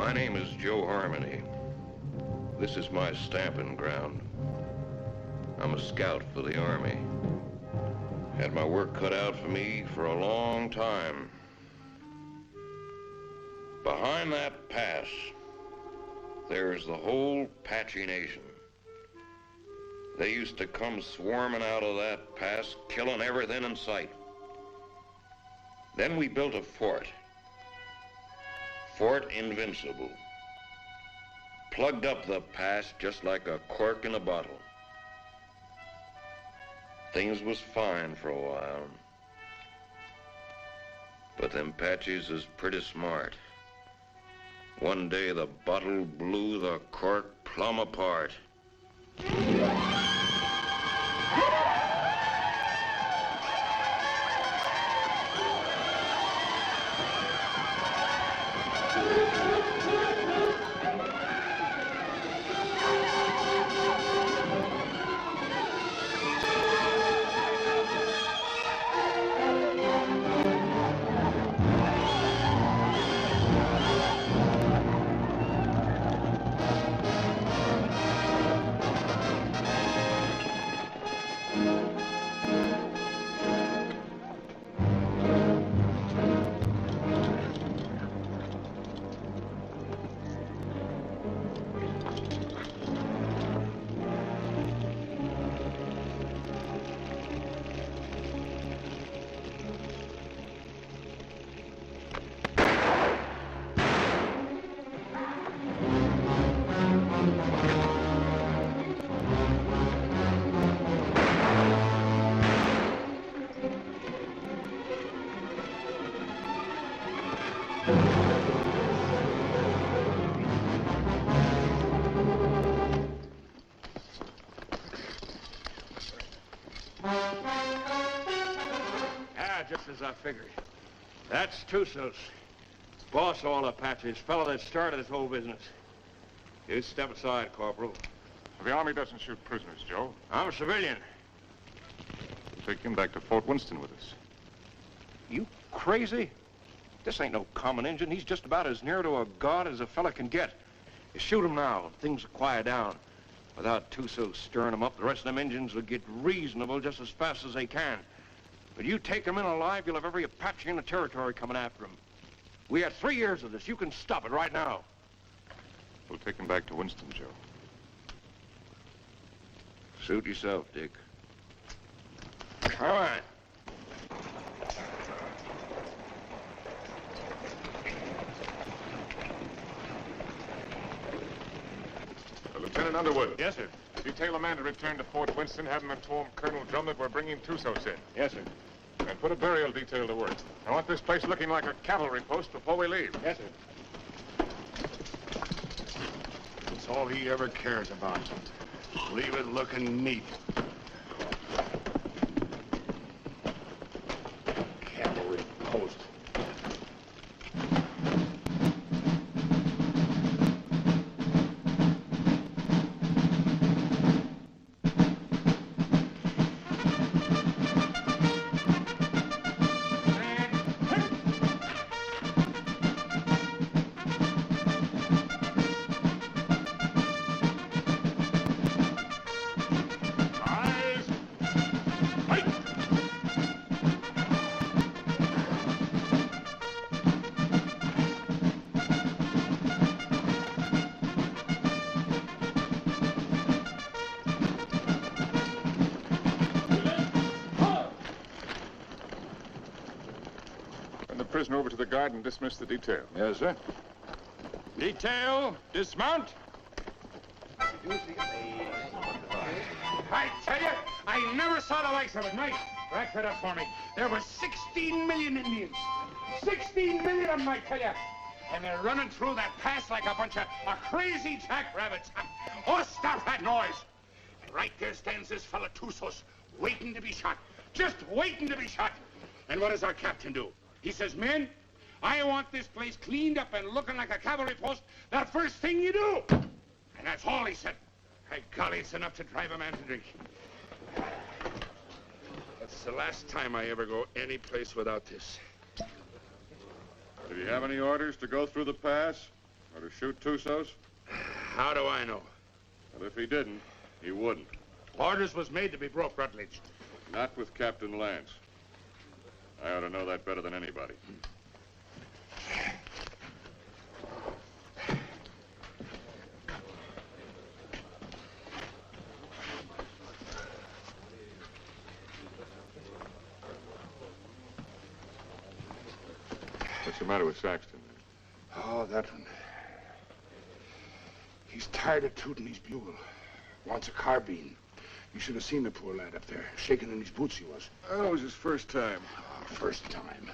My name is Joe Harmony. This is my stamping ground. I'm a scout for the Army. Had my work cut out for me for a long time. Behind that pass, there's the whole Apache Nation. They used to come swarming out of that pass, killing everything in sight. Then we built a fort. Fort Invincible. Plugged up the pass just like a cork in a bottle. Things was fine for a while. But them Apaches is pretty smart. One day the bottle blew the cork plumb apart. Just as I figured. That's Tussos. Boss all Apaches, fellow that started this whole business. You step aside, Corporal. The Army doesn't shoot prisoners, Joe. I'm a civilian. We'll take him back to Fort Winston with us. You crazy? This ain't no common Injun. He's just about as near to a god as a fella can get. You shoot him now, and things will quiet down. Without Tussos stirring them up, the rest of them Injuns will get reasonable just as fast as they can. But you take him in alive, you'll have every Apache in the territory coming after him. We had 3 years of this. You can stop it right now. We'll take him back to Winston, Joe. Suit yourself, Dick. All right. Lieutenant Underwood. Yes, sir. Detail a man to return to Fort Winston, have him inform Colonel Drum that we're bringing Tussos in. Yes, sir. And put a burial detail to work. I want this place looking like a cavalry post before we leave. Yes, sir. That's all he ever cares about. Leave it looking neat. Cavalry post. Prisoner over to the guard and dismiss the detail. Yes, sir. Detail, dismount. I tell you, I never saw the likes of it. Mike, rack that up for me. There were 16 million Indians. 16 million of them, I tell you. And they're running through that pass like a bunch of crazy jackrabbits. Oh, stop that noise. And right there stands this fella Tussos, waiting to be shot. Just waiting to be shot. And what does our captain do? He says, men, I want this place cleaned up and looking like a cavalry post the first thing you do. And that's all he said. By golly, it's enough to drive a man to drink. That's the last time I ever go any place without this. Did he have any orders to go through the pass? Or to shoot Tussos? How do I know? Well, if he didn't, he wouldn't. Orders was made to be broke, Rutledge. Not with Captain Lance. I ought to know that better than anybody. What's the matter with Saxton? Oh, that one. He's tired of tooting his bugle. Wants a carbine. You should have seen the poor lad up there. Shaking in his boots he was. Oh, it was his first time. Oh, first time.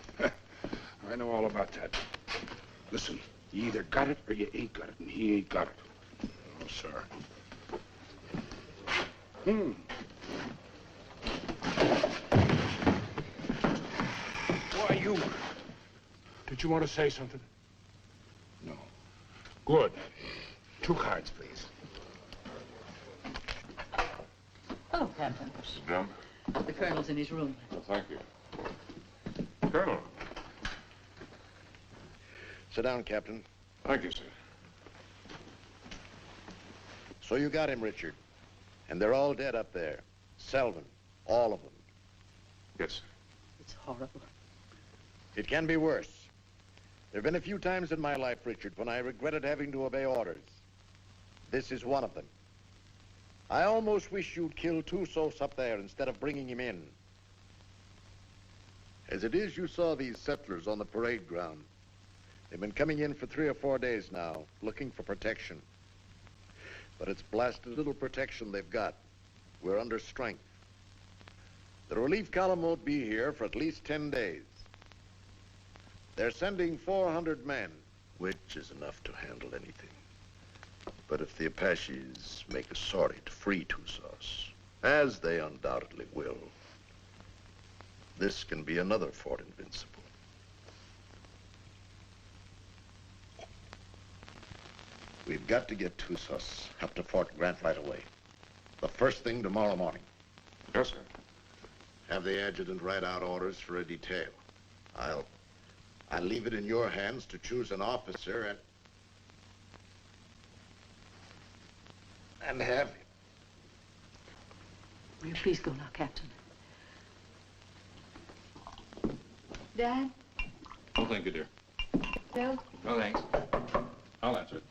I know all about that. Listen, you either got it or you ain't got it, and he ain't got it. Oh, sir. Why, you... Did you want to say something? No. Good. 2 cards, please. Oh, Captain. Mrs. Drum? The colonel's in his room. Oh, thank you. Colonel. Sit down, Captain. Thank you, sir. So you got him, Richard. And they're all dead up there. Selvin. All of them. Yes, sir. It's horrible. It can be worse. There have been a few times in my life, Richard, when I regretted having to obey orders. This is one of them. I almost wish you'd killed Tussos up there instead of bringing him in. As it is, you saw these settlers on the parade ground. They've been coming in for 3 or 4 days now, looking for protection. But it's blasted little protection they've got. We're under strength. The relief column won't be here for at least 10 days. They're sending 400 men, which is enough to handle anything. But if the Apaches make a sortie to free Tussos, as they undoubtedly will, this can be another Fort Invincible. We've got to get Tussos up to Fort Grant right away. The first thing tomorrow morning. Yes, sir. Have the adjutant write out orders for a detail. I'll leave it in your hands to choose an officer and have him. Will you please go now, Captain? Dad? Oh, thank you, dear. Bill? No, thanks. I'll answer it.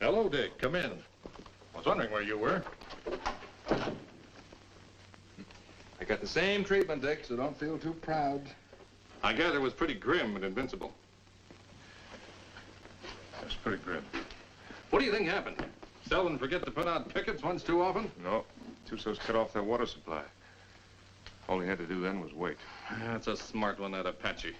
Hello, Dick. Come in. I was wondering where you were. I got the same treatment, Dick, so don't feel too proud. I gather it was pretty grim and invincible. That's pretty grim. What do you think happened? Selvin forget to put out pickets once too often? No. Tussos cut off their water supply. All he had to do then was wait. That's a smart one, that Apache.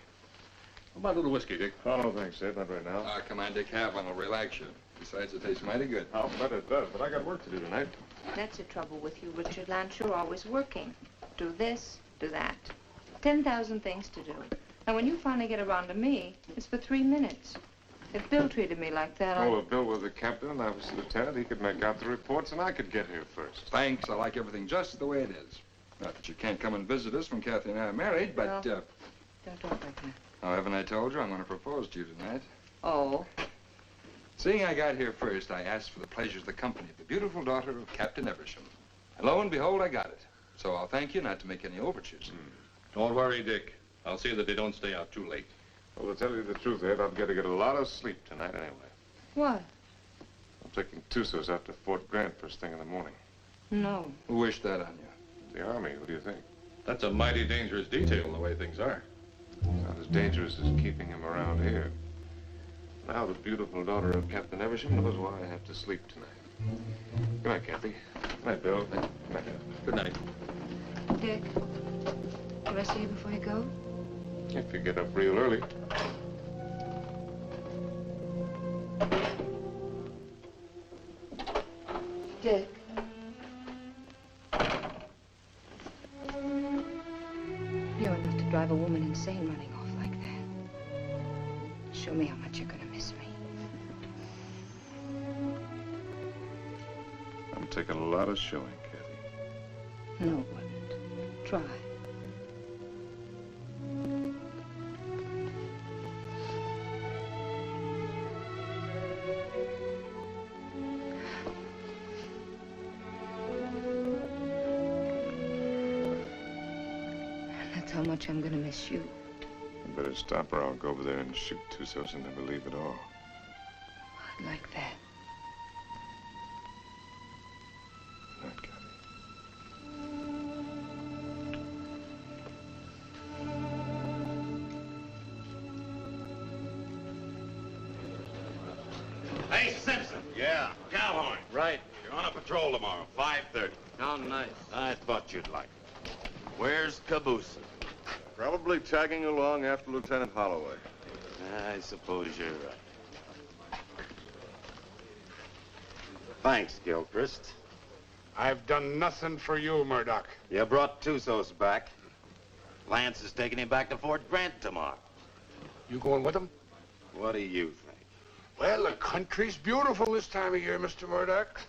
How about a little whiskey, Dick? Oh, no, thanks, Ed. Not right now. Come on, Dick, have one. It'll relax you. Besides, it tastes mighty good. I'll bet it does, but I got work to do tonight. That's the trouble with you, Richard Lance. You're always working. Do this, do that. 10,000 things to do. And when you finally get around to me, it's for 3 minutes. If Bill treated me like that, Oh, if Bill was the captain and I was the lieutenant, he could make out the reports and I could get here first. Thanks. I like everything just the way it is. Not that you can't come and visit us when Kathy and I are married, but, Don't talk like that. oh, haven't I told you I'm going to propose to you tonight? Oh. Seeing I got here first, I asked for the pleasure of the company of the beautiful daughter of Captain Eversham. And lo and behold, I got it. So I'll thank you not to make any overtures. Don't worry, Dick. I'll see that they don't stay out too late. Well, to tell you the truth, Ed, I've got to get a lot of sleep tonight anyway. What? I'm taking Tussos out to Fort Grant first thing in the morning. No. Who wished that on you? The Army, what do you think? That's a mighty dangerous detail, the way things are. Not as dangerous as keeping him around here. Now the beautiful daughter of Captain Eversham knows why I have to sleep tonight. Good night, Kathy. Good night, Bill. Good night. Good night. Dick, can I see you before you go? If you get up real early. Dick. You're enough to drive a woman insane running off like that. Show me how much you're gonna miss me. I'm taking a lot of showing, Kathy. No, it wouldn't. Try. That's how much I'm gonna miss you. You better stop or I'll go over there and shoot Tussos and never leave at all. I'd like that. Not Gabby. Hey, Simpson. Yeah. Cowhorn. Right. You're on a patrol tomorrow, 5:30. Oh, nice. I thought you'd like it. Where's Caboose? Probably tagging along after Lieutenant Holloway. I suppose you're right. Thanks, Gilchrist. I've done nothing for you, Murdoch. You brought Tussos back. Lance is taking him back to Fort Grant tomorrow. You going with him? What do you think? Well, the country's beautiful this time of year, Mr. Murdoch.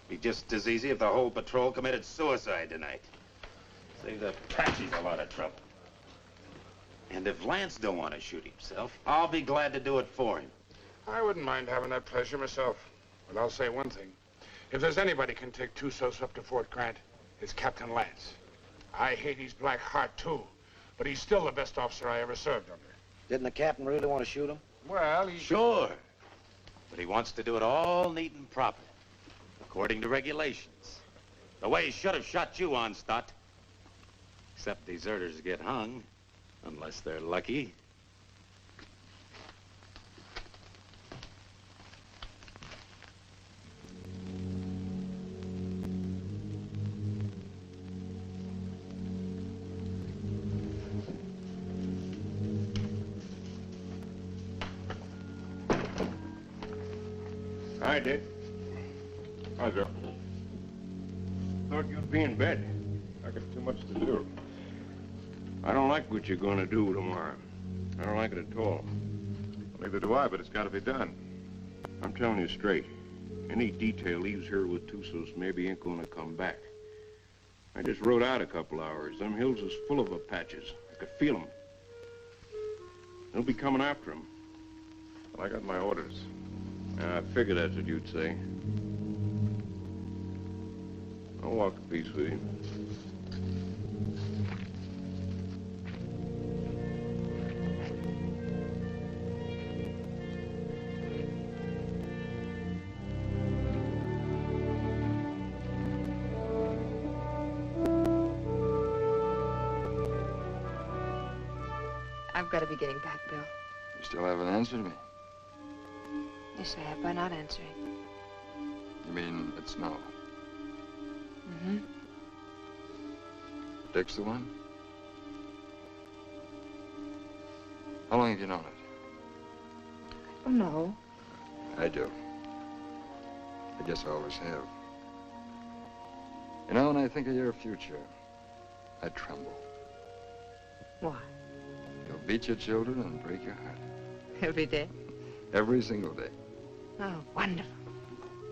Be just as easy if the whole patrol committed suicide tonight. Save the Apaches a lot of trouble. And if Lance don't want to shoot himself, I'll be glad to do it for him. I wouldn't mind having that pleasure myself. But I'll say one thing. If there's anybody can take Tussos up to Fort Grant, it's Captain Lance. I hate his black heart, too. But he's still the best officer I ever served under. Didn't the captain really want to shoot him? Well, he... Sure. But he wants to do it all neat and proper, according to regulations. The way he should have shot you on, Stott. Except deserters get hung, unless they're lucky. Hi, Dick. Hi, Joe. Thought you'd be in bed. I got too much to do. I don't like what you're going to do tomorrow. I don't like it at all. Neither do I, but it's got to be done. I'm telling you straight. Any detail leaves here with Tussos maybe ain't going to come back. I just rode out a couple hours. Them hills is full of Apaches. I could feel them. They'll be coming after him. Well, I got my orders. I figured that's what you'd say. I'll walk a piece with you. I've got to be getting back, Bill. You still haven't answered me. Yes, I have by not answering. You mean it's no? Mm-hmm. Dick's the one? How long have you known it? Oh, no. I do. I guess I always have. You know, when I think of your future, I tremble. Why? You'll beat your children and break your heart. Every day? Every single day. Oh, wonderful.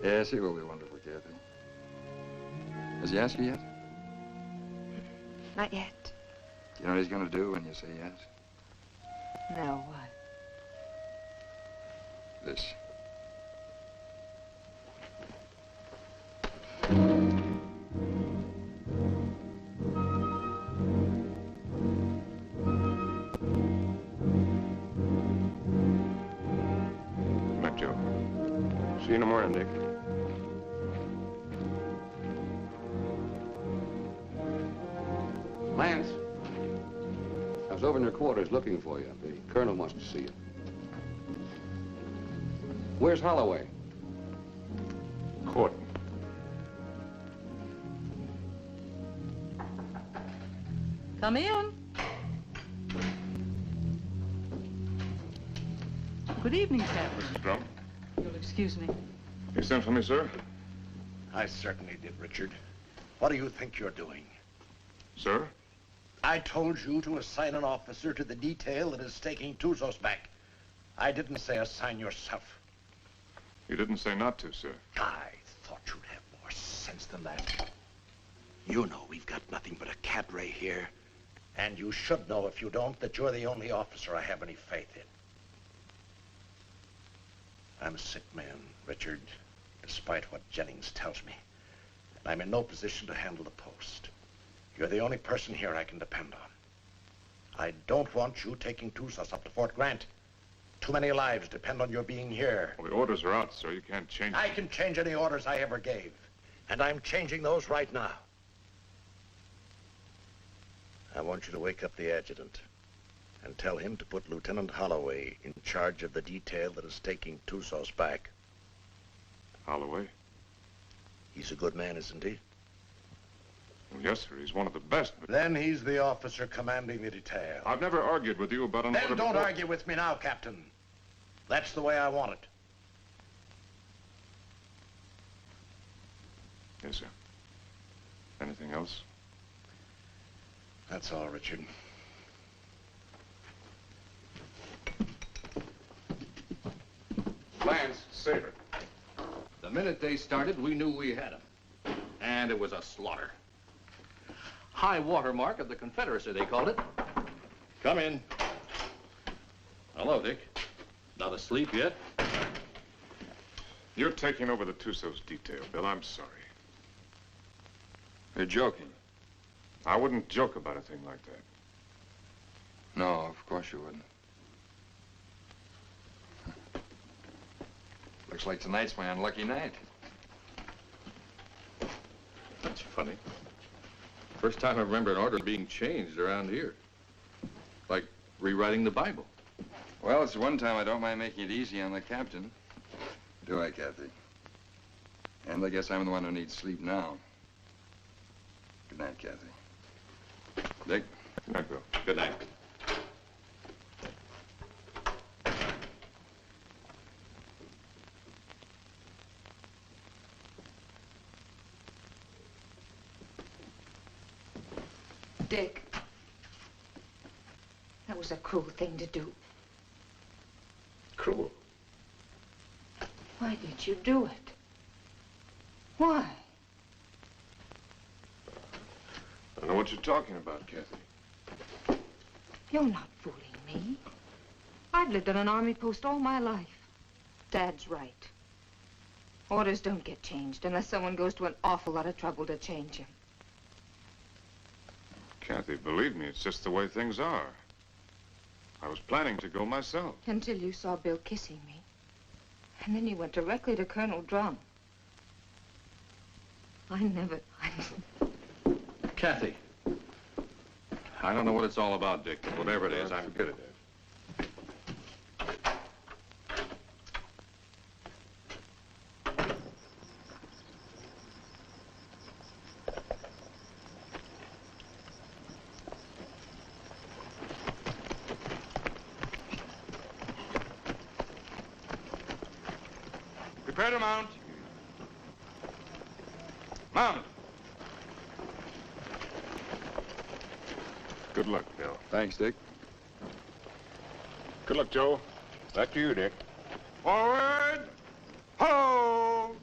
Yes, he will be wonderful, Kathy. Has he asked you yet? Not yet. Do you know what he's going to do when you say yes? No, what? This. See you in the morning, Dick. Lance, I was over in your quarters looking for you. The colonel wants to see you. Where's Holloway? Court. Come in. Good evening, Captain. Mrs. Drum. You'll excuse me. You sent for me, sir? I certainly did, Richard. What do you think you're doing? Sir? I told you to assign an officer to the detail that is taking Tussos back. I didn't say assign yourself. You didn't say not to, sir. I thought you'd have more sense than that. You know we've got nothing but a cadre here. And you should know, if you don't, that you're the only officer I have any faith in. I'm a sick man, Richard, despite what Jennings tells me. And I'm in no position to handle the post. You're the only person here I can depend on. I don't want you taking Tusas up to Fort Grant. Too many lives depend on your being here. Well, the orders are out, sir. You can't change them. I can change any orders I ever gave. And I'm changing those right now. I want you to wake up the adjutant and tell him to put Lieutenant Holloway in charge of the detail that is taking Tusas back. Holloway? He's a good man, isn't he? Well, yes, sir. He's one of the best, but... Then he's the officer commanding the detail. I've never argued with you about an order Then don't before. argue with me now, Captain. That's the way I want it. Yes, sir. Anything else? That's all, Richard. Lance, Saber. The minute they started, we knew we had them. And it was a slaughter. High water mark of the Confederacy, they called it. Come in. Hello, Dick. Not asleep yet? You're taking over the Tusas detail, Bill. I'm sorry. You're joking. I wouldn't joke about a thing like that. No, of course you wouldn't. Looks like tonight's my unlucky night. That's funny. First time I remember an order being changed around here. Like rewriting the Bible. Well, it's the one time I don't mind making it easy on the captain. Do I, Kathy? And I guess I'm the one who needs sleep now. Good night, Kathy. Dick? Good night, Bill. Good night. Dick, that was a cruel thing to do. Cruel? Why did you do it? Why? I don't know what you're talking about, Kathy. You're not fooling me. I've lived on an army post all my life. Dad's right. Orders don't get changed unless someone goes to an awful lot of trouble to change them. Kathy, believe me, it's just the way things are. I was planning to go myself. Until you saw Bill kissing me. And then you went directly to Colonel Drum. Kathy. I don't know what it's all about, Dick, but whatever it is, I'm... Forget it, Ed. Prepare to mount. Mount. Good luck, Bill. Thanks, Dick. Good luck, Joe. Back to you, Dick. Forward. Ho!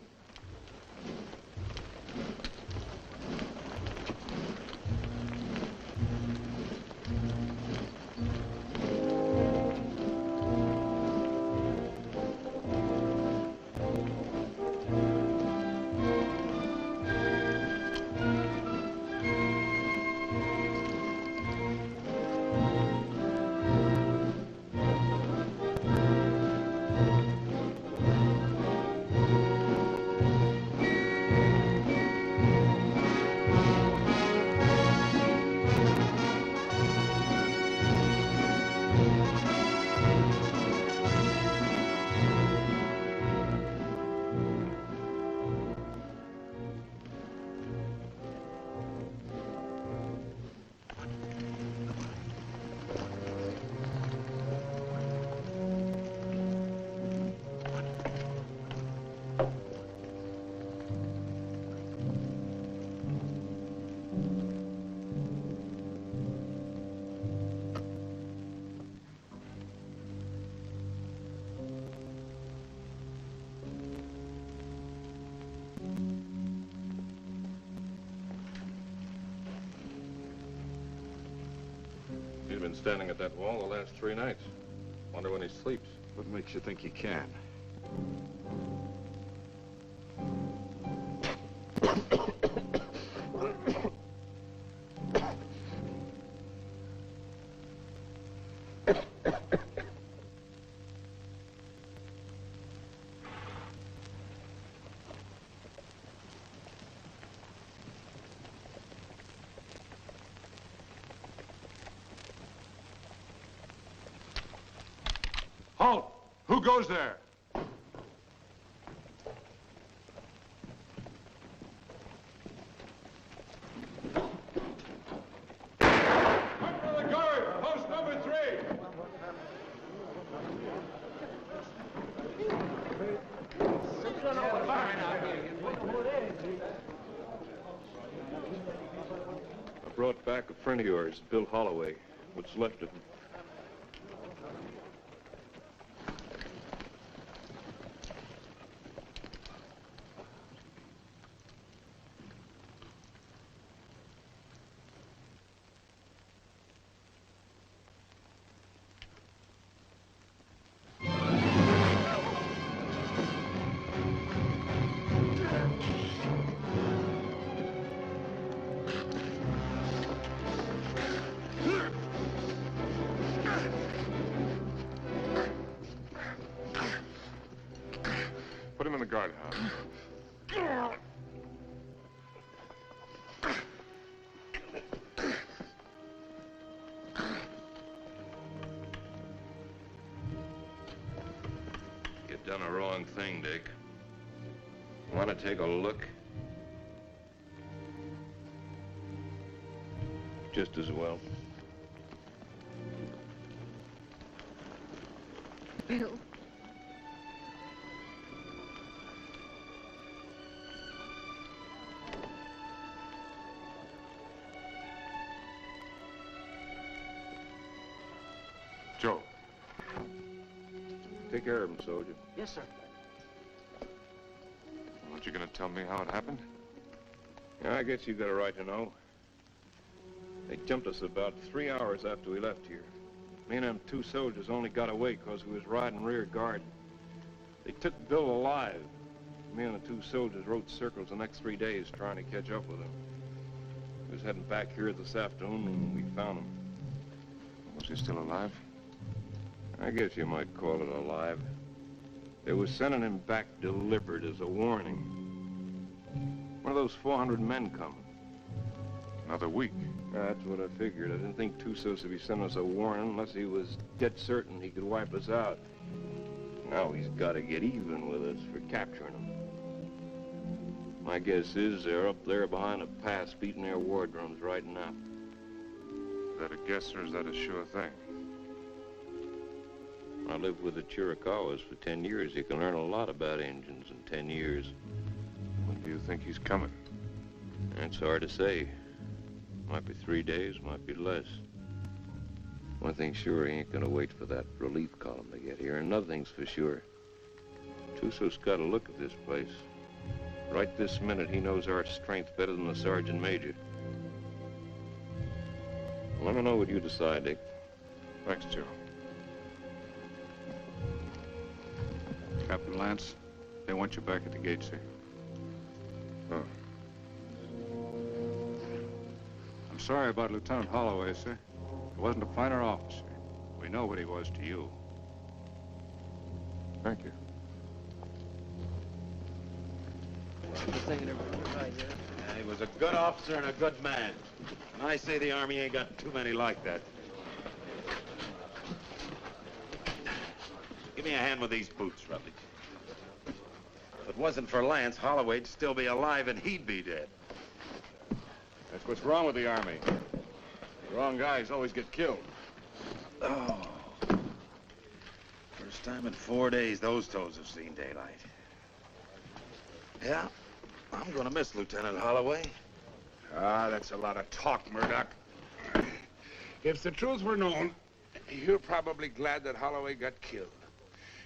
He's been standing at that wall the last 3 nights. Wonder when he sleeps. What makes you think he can? Halt! Who goes there? I brought back a friend of yours, Bill Holloway. What's left of him. Put him in the guardhouse. You've done a wrong thing, Dick. Want to take a look? Just as well. Bill. Joe. Take care of him, soldier. Yes, sir. Aren't you going to tell me how it happened? Yeah, I guess you got a right to know. They jumped us about 3 hours after we left here. Me and them 2 soldiers only got away because we was riding rear guard. They took Bill alive. Me and the 2 soldiers rode circles the next 3 days trying to catch up with him. We was heading back here this afternoon when we found him. Was he still alive? I guess you might call it alive. They was sending him back delivered as a warning. One of those 400 men coming. Another week. That's what I figured. I didn't think Tussos would be sending us a warning unless he was dead certain he could wipe us out. Now he's got to get even with us for capturing him. My guess is they're up there behind a pass beating their war drums right now. Is that a guess or is that a sure thing? I lived with the Chiricahuas for 10 years. You can learn a lot about Indians in 10 years. When do you think he's coming? That's hard to say. Might be 3 days, might be less. One thing's sure, he ain't gonna wait for that relief column to get here. And another thing's for sure. Tussos got a look at this place. Right this minute, he knows our strength better than the sergeant major. Let me know what you decide, Dick. Thanks, Joe. Captain Lance, they want you back at the gate, sir. Oh. I'm sorry about Lieutenant Holloway, sir. He wasn't a finer officer. We know what he was to you. Thank you. Yeah, he was a good officer and a good man. And I say the Army ain't got too many like that. Give me a hand with these boots, Rutledge. If it wasn't for Lance, Holloway'd still be alive and he'd be dead. That's what's wrong with the Army. The wrong guys always get killed. Oh. First time in 4 days those toes have seen daylight. Yeah, I'm gonna miss Lieutenant Holloway. Ah, that's a lot of talk, Murdoch. If the truth were known, you're probably glad that Holloway got killed.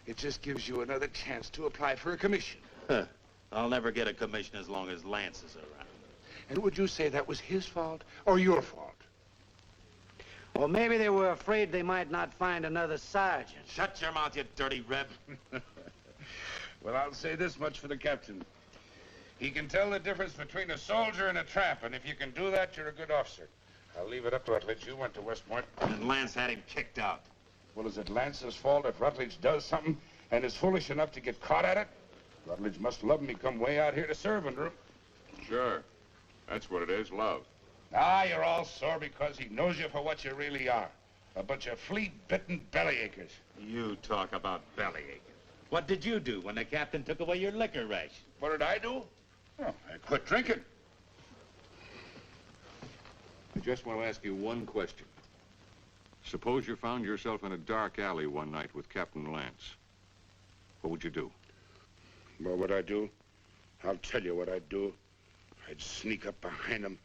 It just gives you another chance to apply for a commission. Huh. I'll never get a commission as long as Lance is around. And would you say that was his fault or your fault? Well, maybe they were afraid they might not find another sergeant. Shut your mouth, you dirty reb. Well, I'll say this much for the captain. He can tell the difference between a soldier and a tramp, and if you can do that, you're a good officer. I'll leave it up to Rutledge. You went to Westmort. And Lance had him kicked out. Well, is it Lance's fault if Rutledge does something and is foolish enough to get caught at it? Rutledge must love him. He come way out here to serve under him. Sure. That's what it is, love. Ah, you're all sore because he knows you for what you really are. A bunch of flea-bitten bellyachers. You talk about bellyachers. What did you do when the captain took away your liquor ration? What did I do? Oh, I quit drinking. I just want to ask you one question. Suppose you found yourself in a dark alley one night with Captain Lance. What would you do? What would I do? I'll tell you what I'd do. I'd sneak up behind him,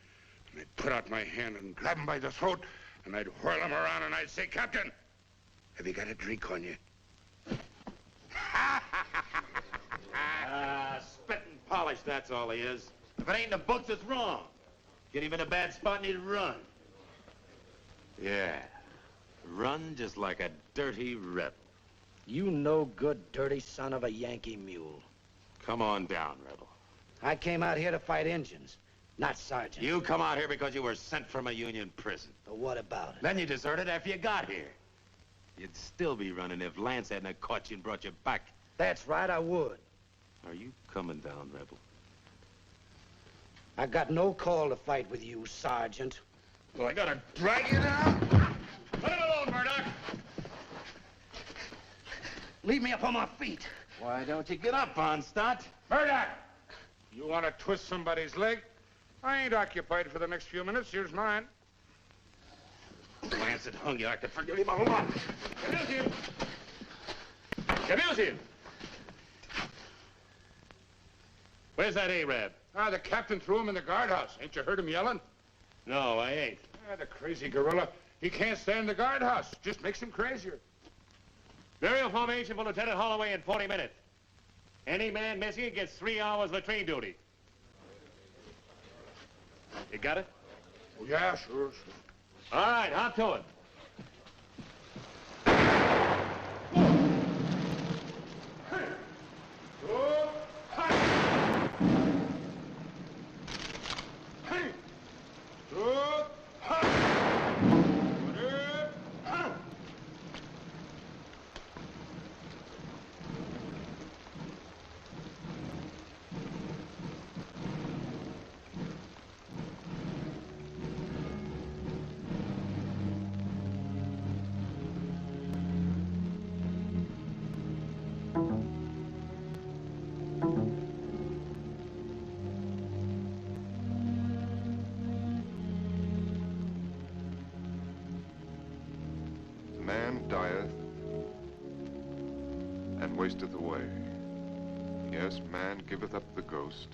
and I'd put out my hand and grab him by the throat, and I'd whirl him around, and I'd say, Captain, have you got a drink on you? Spit and polish, that's all he is. If it ain't in the books, it's wrong. Get him in a bad spot and he'd run. Yeah, run just like a dirty rebel. You no good, dirty son of a Yankee mule. Come on down, rebel. I came out here to fight Injuns, not sergeants. You come out here because you were sent from a Union prison. But what about it? Then you deserted after you got here. You'd still be running if Lance hadn't caught you and brought you back. That's right, I would. Are you coming down, rebel? I got no call to fight with you, Sergeant. Well, I gotta drag you down? Let him alone, Murdoch! Leave me up on my feet. Why don't you get up, Onstott? Murdoch! You want to twist somebody's leg? I ain't occupied for the next few minutes. Here's mine. Lance had hung you. I could forgive him a whole lot. Abuse him! Abuse him! Where's that Arab? The captain threw him in the guardhouse. Ain't you heard him yelling? No, I ain't. The crazy gorilla. He can't stay in the guardhouse. Just makes him crazier. Burial formation for Lieutenant Holloway in 40 minutes. Any man missing gets 3 hours latrine duty. You got it? Oh, yeah, sure. All right, hop to it. Man dieth and wasteth away. Yes, man giveth up the ghost,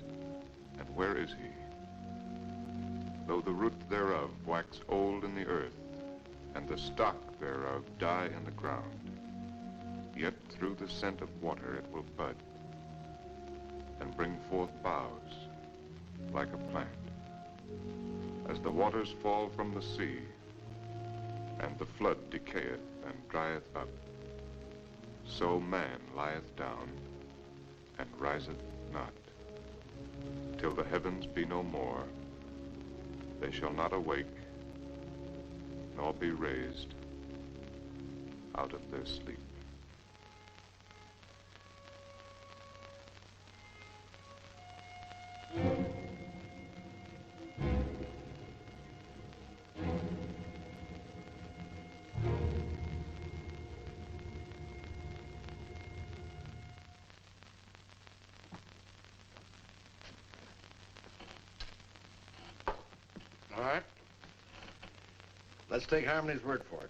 and where is he? Though the root thereof wax old in the earth, and the stock thereof die in the ground, yet through the scent of water it will bud, and bring forth boughs like a plant. As the waters fall from the sea, and the flood decayeth and drieth up, so man lieth down and riseth not. Till the heavens be no more, they shall not awake, nor be raised out of their sleep. All right. Let's take Harmony's word for it.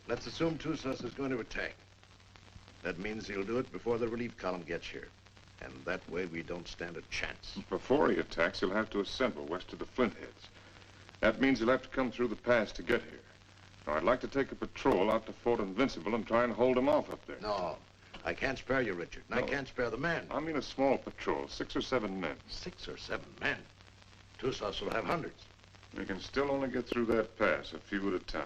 Let's assume Tussos is going to attack. That means he'll do it before the relief column gets here. And that way we don't stand a chance. Before he attacks, he'll have to assemble west of the Flintheads. That means he'll have to come through the pass to get here. Now, I'd like to take a patrol out to Fort Invincible and try and hold him off up there. No, I can't spare you, Richard. And I can't spare the men. I mean a small patrol, 6 or 7 men. 6 or 7 men? Tussos will have hundreds. We can still only get through that pass, a few at a time.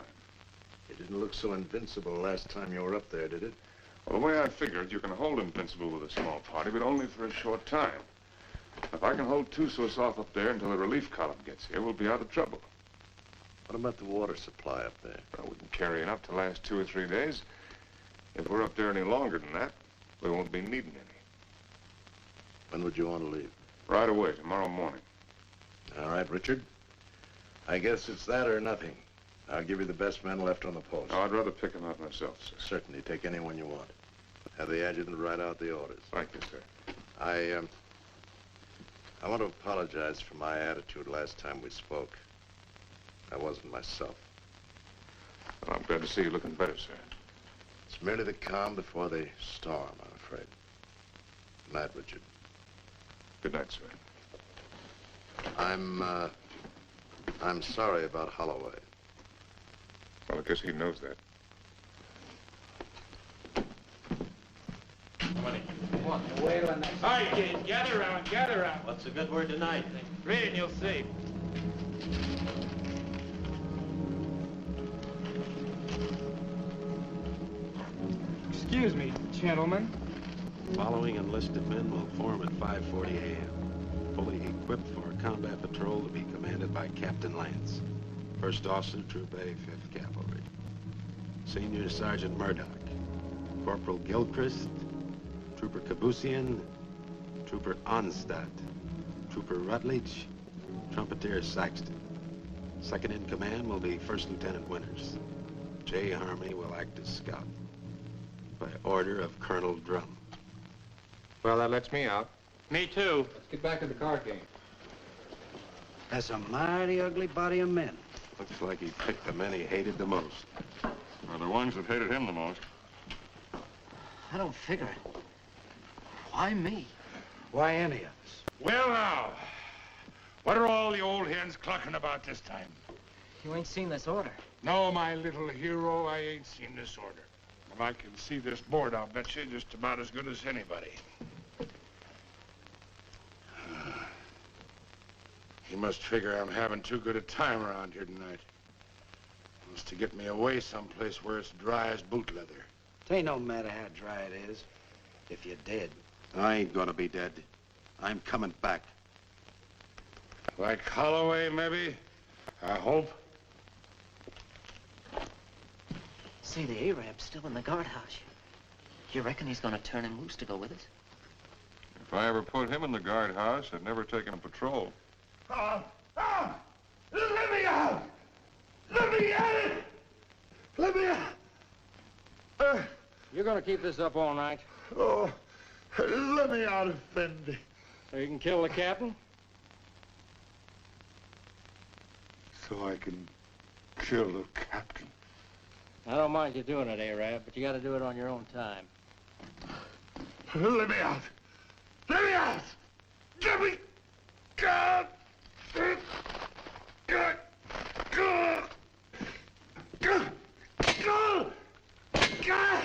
It didn't look so invincible last time you were up there, did it? Well, the way I figured, you can hold Invincible with a small party, but only for a short time. If I can hold Tussos off up there until the relief column gets here, we'll be out of trouble. What about the water supply up there? Well, we can carry enough to last 2 or 3 days. If we're up there any longer than that, we won't be needing any. When would you want to leave? Right away, tomorrow morning. All right, Richard. I guess it's that or nothing. I'll give you the best man left on the post. Oh, I'd rather pick him out myself, sir. Certainly. Take anyone you want. Have the adjutant write out the orders. Thank you, sir. I want to apologize for my attitude last time we spoke. I wasn't myself. Well, I'm glad to see you looking better, sir. It's merely the calm before the storm, I'm afraid. Good night, Richard. Good night, sir. I'm sorry about Holloway. Well, I guess he knows that. Money. Come on, you're wailing next. All right, kids, gather around, gather around. What's the good word tonight? Read and you'll see. Excuse me, gentlemen. Following enlisted men will form at 5:40 a.m. Fully equipped for a combat patrol to be commanded by Captain Lance, First Officer, Troop A, 5th Cavalry. Senior Sergeant Murdoch, Corporal Gilchrist, Trooper Kabusian, Trooper Onstadt, Trooper Rutledge, Trumpeter Saxton. Second in command will be First Lieutenant Winters. J. Harmony will act as scout. By order of Colonel Drum. Well, that lets me out. Me too. Let's get back to the card game. That's a mighty ugly body of men. Looks like he picked the men he hated the most. Well, the ones that hated him the most. I don't figure it. Why me? Why any of us? Well, now, what are all the old hens clucking about this time? You ain't seen this order. No, my little hero, I ain't seen this order. And I can see this board, I'll bet you, just about as good as anybody. He must figure I'm having too good a time around here tonight. Wants to get me away someplace where it's dry as boot leather. It ain't no matter how dry it is, if you're dead. I ain't gonna be dead. I'm coming back. Like Holloway, maybe? I hope. See, the Arab's still in the guardhouse. You reckon he's gonna turn him loose to go with us? If I ever put him in the guardhouse, I'd never take him a patrol. Let me out! Let me out! Let me out! You're gonna keep this up all night? Oh, let me out, Effendi. So you can kill the captain? So I can kill the captain. I don't mind you doing it, Arab, but you gotta do it on your own time. Let me out! Let me out! Let me... God! God! God! God! God! God!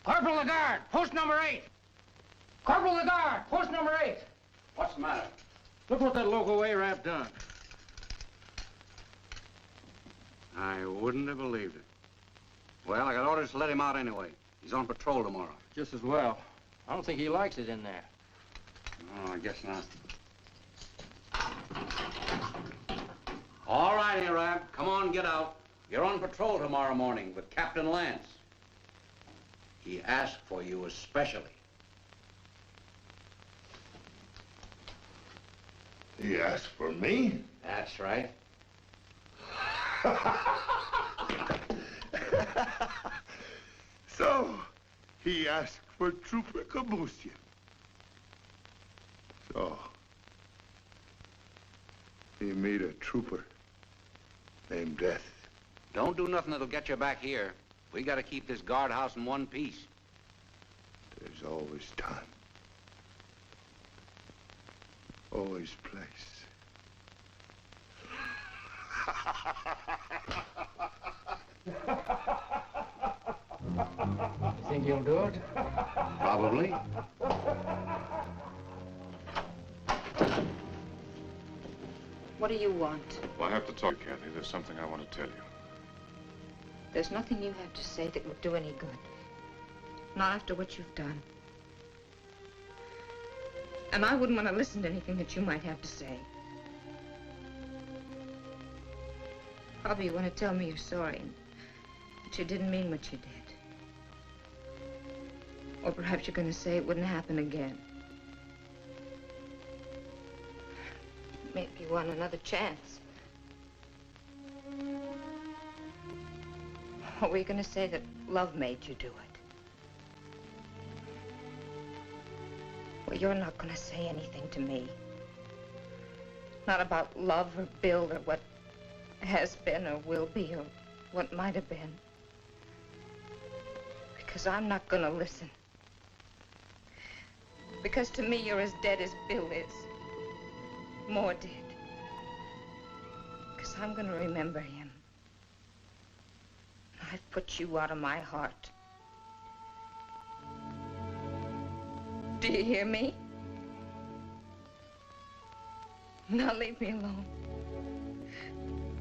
Corporal Lagarde, post number 8. Corporal Lagarde, post number 8. What's the matter? Look what that local Arab done. I wouldn't have believed it. Well, I got orders to let him out anyway. He's on patrol tomorrow. Just as well. I don't think he likes it in there. Oh, I guess not. All right, Arab. Come on, get out. You're on patrol tomorrow morning with Captain Lance. He asked for you especially. He asked for me? That's right. So, he asked for Trooper Kabusian. So, he made a trooper named Death. Don't do nothing that'll get you back here. We gotta keep this guardhouse in one piece. There's always time. Always place. You think he'll do it? Probably. What do you want? Well, I have to talk, Kathy. There's something I want to tell you. There's nothing you have to say that would do any good. Not after what you've done. And I wouldn't want to listen to anything that you might have to say. Probably you want to tell me you're sorry and that you didn't mean what you did. Or perhaps you're going to say it wouldn't happen again. me if you want another chance. Or were you going to say that love made you do it? Well, you're not going to say anything to me. Not about love or Bill or what has been or will be or what might have been. Because I'm not going to listen. Because to me, you're as dead as Bill is. More dead. Because I'm going to remember him. I've put you out of my heart. Do you hear me? Now leave me alone.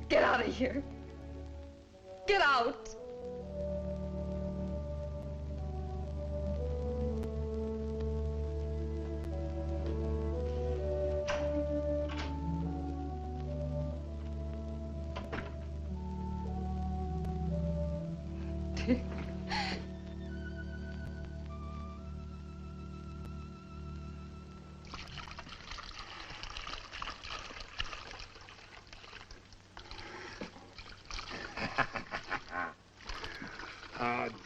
Get out of here. Get out.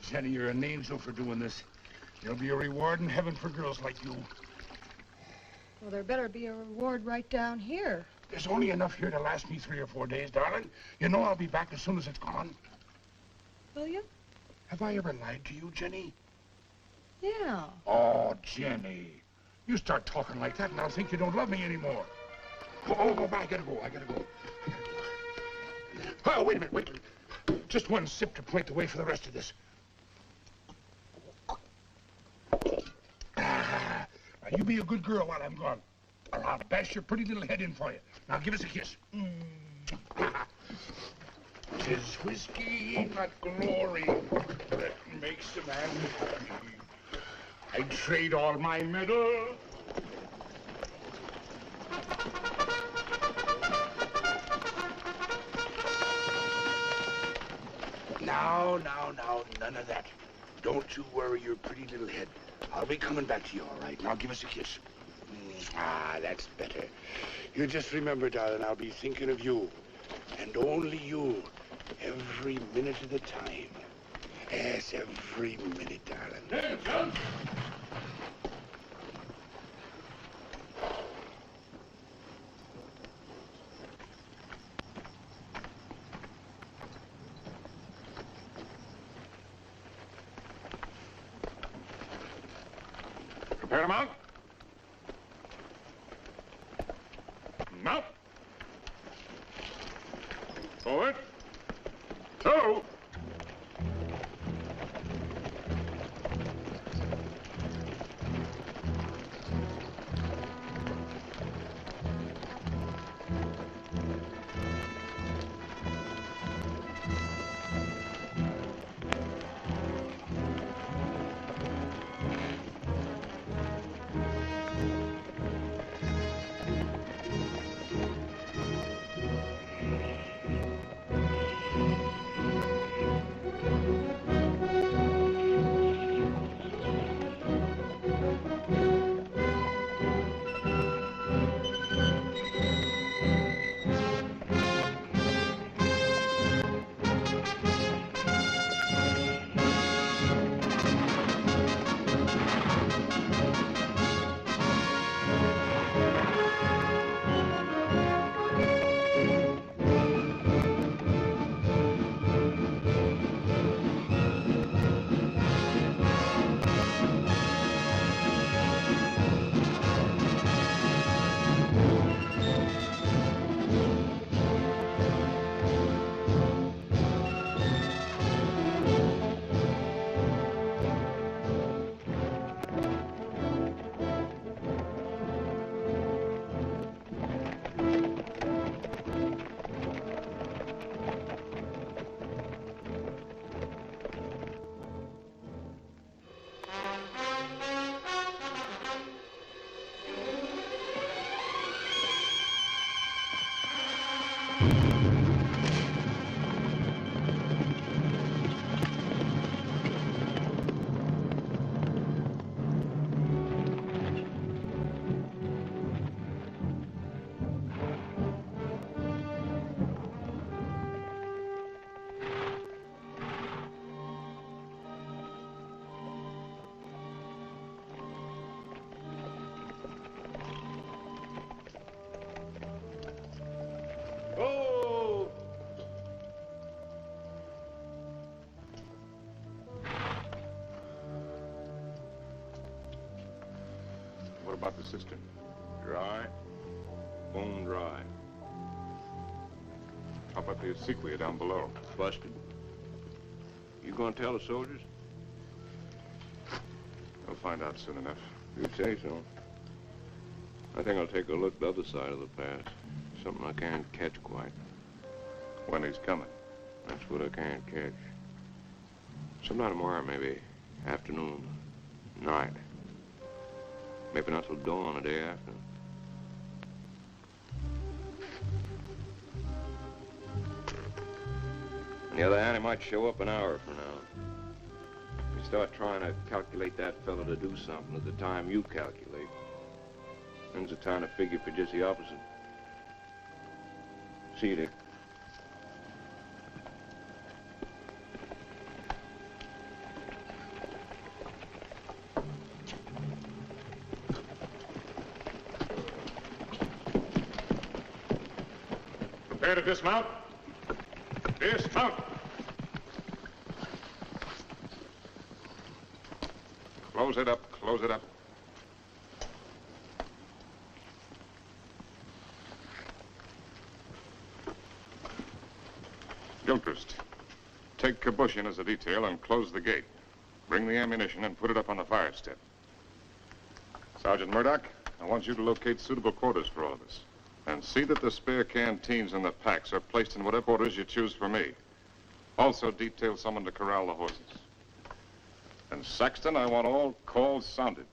Jenny, you're an angel for doing this. There'll be a reward in heaven for girls like you. Well, there better be a reward right down here. There's only enough here to last me 3 or 4 days, darling. You know I'll be back as soon as it's gone. Will you? Have I ever lied to you, Jenny? Yeah. Oh, Jenny. You start talking like that and I'll think you don't love me anymore. Oh, I gotta go. Oh, wait a minute. Just one sip to point the way for the rest of this. Now, you be a good girl while I'm gone, or I'll bash your pretty little head in for you. Now, give us a kiss. 'Tis whiskey, not glory, that makes a man happy. I'd trade all my medals. Now, none of that. Don't you worry your pretty little head. I'll be coming back to you, all right? Now give us a kiss. That's better. You just remember, darling, I'll be thinking of you. And only you. Every minute of the time. Yes, every minute, darling. Hey, John. Prepare to mount. Mount. Forward. Two. the cistern. Dry, bone dry. How about the sequoia down below? Busted. You gonna tell the soldiers? We'll find out soon enough. You say so. I think I'll take a look the other side of the pass. Something I can't catch quite. When he's coming. That's what I can't catch. Sometime tomorrow, maybe. Afternoon. Night. Maybe not till dawn the day after. On the other hand, he might show up an hour from now. You start trying to calculate that fellow to do something at the time you calculate. Then's the time to figure for just the opposite. See you, Dick. Prepare to dismount. Dismount. Close it up, close it up. Gilchrist, take Kabush in as a detail and close the gate. Bring the ammunition and put it up on the fire step. Sergeant Murdoch, I want you to locate suitable quarters for all of us. And see that the spare canteens and the packs are placed in whatever quarters you choose for me. Also detail someone to corral the horses. And Saxton, I want all calls sounded.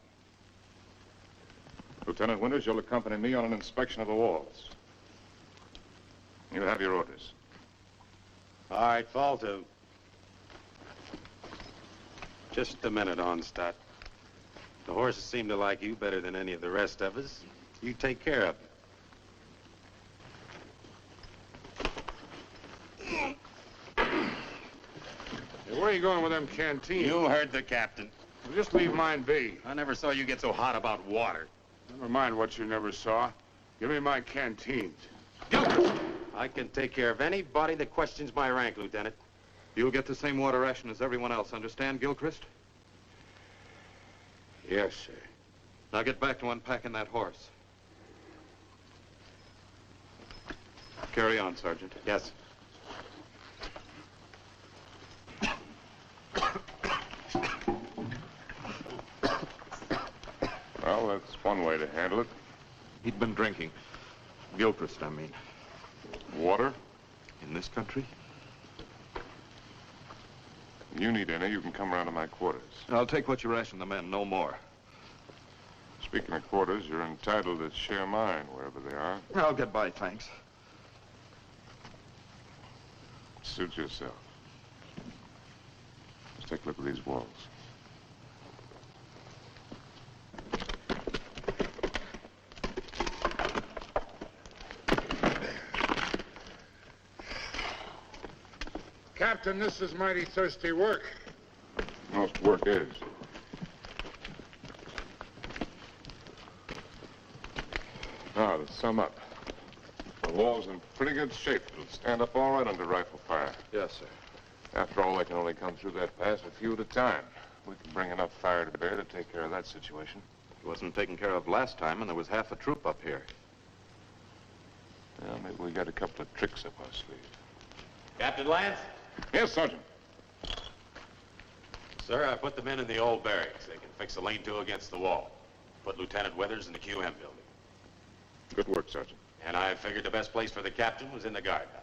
Lieutenant Winters, you'll accompany me on an inspection of the walls. You have your orders. All right, fall to. Just a minute, Onstadt. The horses seem to like you better than any of the rest of us. You take care of them. Hey, where are you going with them canteens? You heard the captain. Well, just leave mine be. I never saw you get so hot about water. Never mind what you never saw. Give me my canteens. I can take care of anybody that questions my rank, Lieutenant. You'll get the same water ration as everyone else, understand, Gilchrist? Yes, sir. Now get back to unpacking that horse. Carry on, Sergeant. Yes. Well, that's one way to handle it. He'd been drinking. Gilchrist, I mean. Water? In this country? If you need any, you can come around to my quarters. I'll take what you ration the men, no more. Speaking of quarters, you're entitled to share mine, wherever they are. I'll get by, thanks. Suit yourself. Let's take a look at these walls. Captain, this is mighty thirsty work. Most work is. Now, to sum up, the wall's in pretty good shape. It'll stand up all right under rifle fire. Yes, sir. After all, they can only come through that pass a few at a time. We can bring enough fire to bear to take care of that situation. It wasn't taken care of last time, and there was half a troop up here. Well, maybe we got a couple of tricks up our sleeve. Captain Lance? Yes, Sergeant. Sir, I put the men in the old barracks. They can fix a lean-to against the wall. Put Lieutenant Withers in the QM building. Good work, Sergeant. And I figured the best place for the captain was in the guardhouse.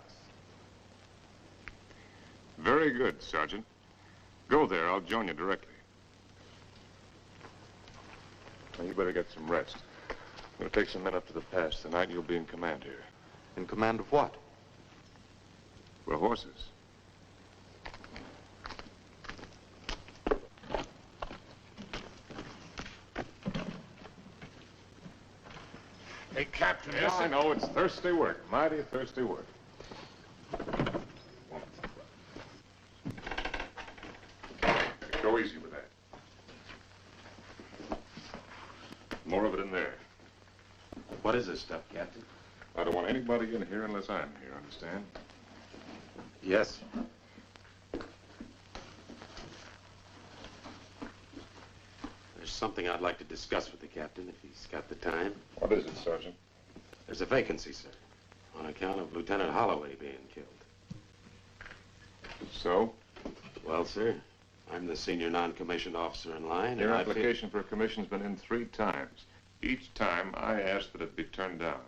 Very good, Sergeant. Go there. I'll join you directly. Now, you better get some rest. I'm going to take some men up to the pass tonight. You'll be in command here. In command of what? We're horses. Hey, Captain. Yes, I know. It's thirsty work. Mighty thirsty work. Go easy with that. More of it in there. What is this stuff, Captain? I don't want anybody in here unless I'm here, understand? Yes. There's something I'd like to discuss with the captain, if he's got the time. What is it, Sergeant? There's a vacancy, sir, on account of Lieutenant Holloway being killed. So? Well, sir, I'm the senior non-commissioned officer in line. Your application for a commission's been in 3 times. Each time, I asked that it be turned down.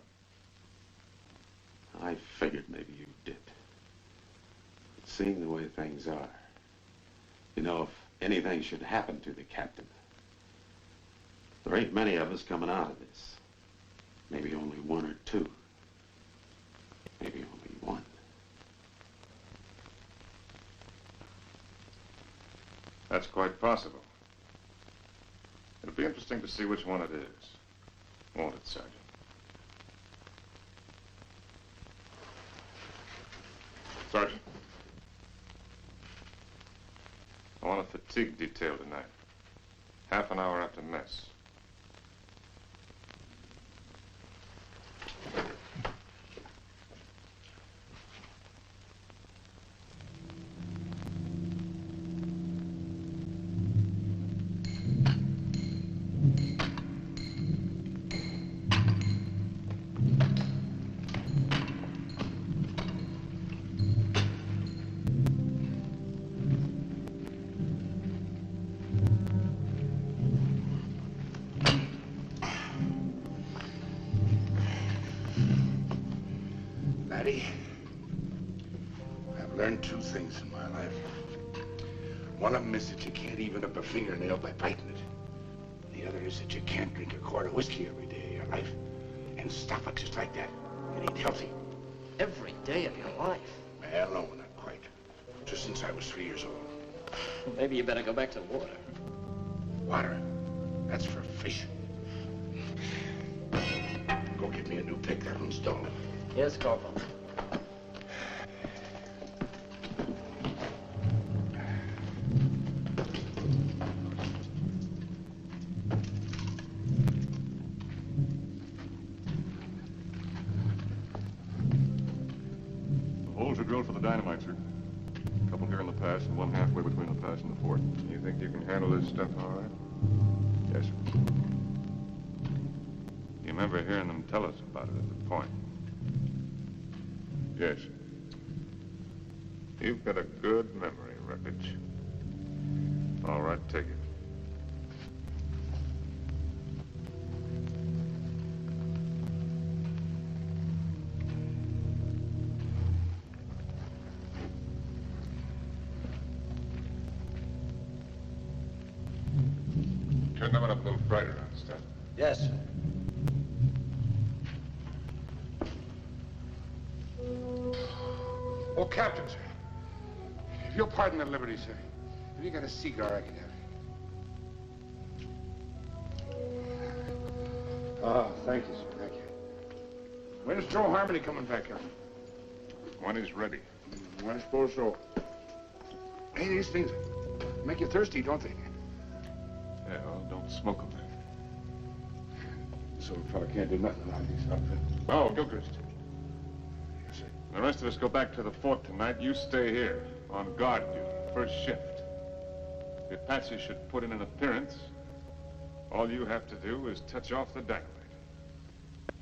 I figured maybe you did. But seeing the way things are, you know, if anything should happen to the captain, there ain't many of us coming out of this. Maybe only 1 or 2. Maybe only 1. That's quite possible. It'll be interesting to see which one it is. Won't it, Sergeant? Sergeant. I want a fatigue detail tonight. Half an hour after mess. Laddie, I've learned 2 things in my life. One of them is that you can't even up a fingernail by biting it. The other is that you can't drink a quart of whiskey every day of your life and stop it just like that. It ain't healthy. Every day of your life? Well, no, not quite. Just since I was 3 years old. Maybe you better go back to the water. Water? That's for fish. Go get me a new pick. That one's dull. Yes, Corporal. The holes are drilled for the dynamite, sir. A couple here in the pass and one halfway between the pass and the fort. You think you can handle this stuff all right? Yes, sir. You remember hearing them tell us about it at the point? Yes. You've got a good memory, Wreckage. All right, take it. Turn them up a little brighter on stuff. Yes, sir. Oh, Captain, sir. If you'll pardon the liberty, sir. Have you got a cigar I can have? Oh, thank you, sir. Thank you. When's Joe Harmony coming back, Captain? When he's ready. I suppose so. Hey, these things make you thirsty, don't they? Yeah, well, don't smoke them then. So a fella can't do nothing around these outfits. Oh, Gilchrist. The rest of us go back to the fort tonight. You stay here, on guard duty, first shift. If Patsy should put in an appearance, all you have to do is touch off the dynamite.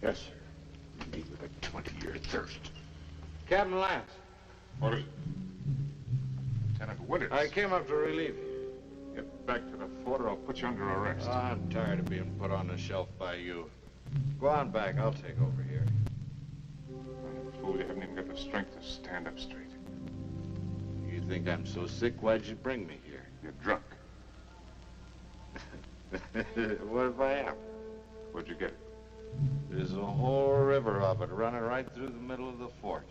Yes, sir. Me with a 20-year thirst. Captain Lance. What is it? Lieutenant Winters. I came up to relieve you. Get back to the fort or I'll put you under arrest. I'm tired of being put on the shelf by you. Go on back. I'll take over here. Fool, you haven't even got the strength to stand up straight. You think I'm so sick? Why'd you bring me here? You're drunk. What if I am? Where'd you get it? There's a whole river of it running right through the middle of the fort.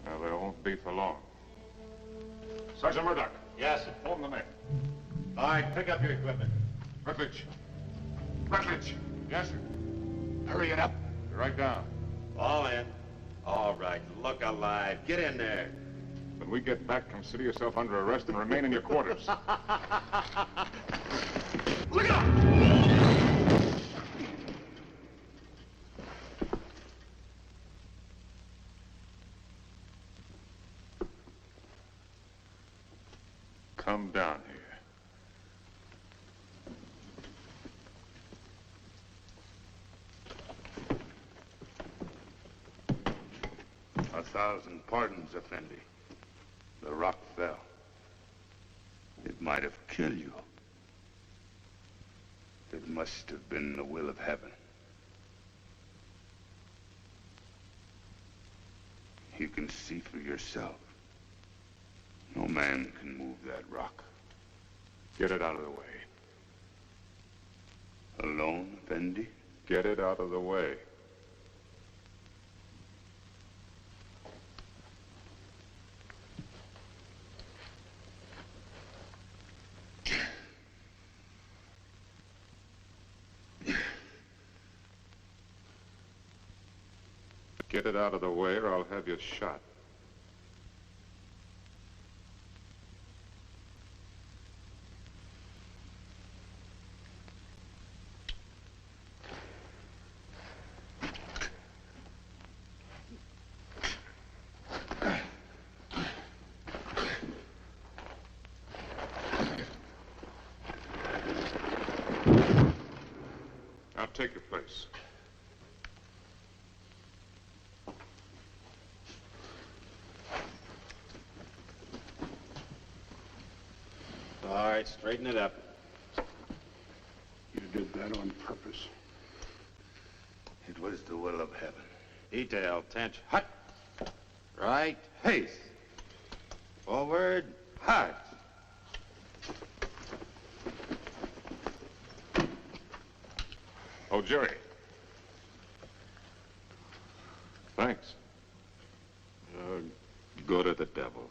Well, there won't be for long. Sergeant Murdoch. Yes, sir. Form the men. All right, pick up your equipment. Rutledge. Rutledge. Yes, sir. Hurry it up. You're right down. All in. All right, look alive. Get in there. When we get back, consider yourself under arrest and remain in your quarters. Look out! Come down here. 1,000 pardons, Effendi. The rock fell. It might have killed you. It must have been the will of heaven. You can see for yourself. No man can move that rock. Get it out of the way. Alone, Effendi? Get it out of the way. Get it out of the way or I'll have you shot. Now take your place. All right, straighten it up. You did that on purpose. It was the will of heaven. Detail, attention. Hut. Right, haste. Forward, hard. Oh, Jerry. Thanks. Go to the devil.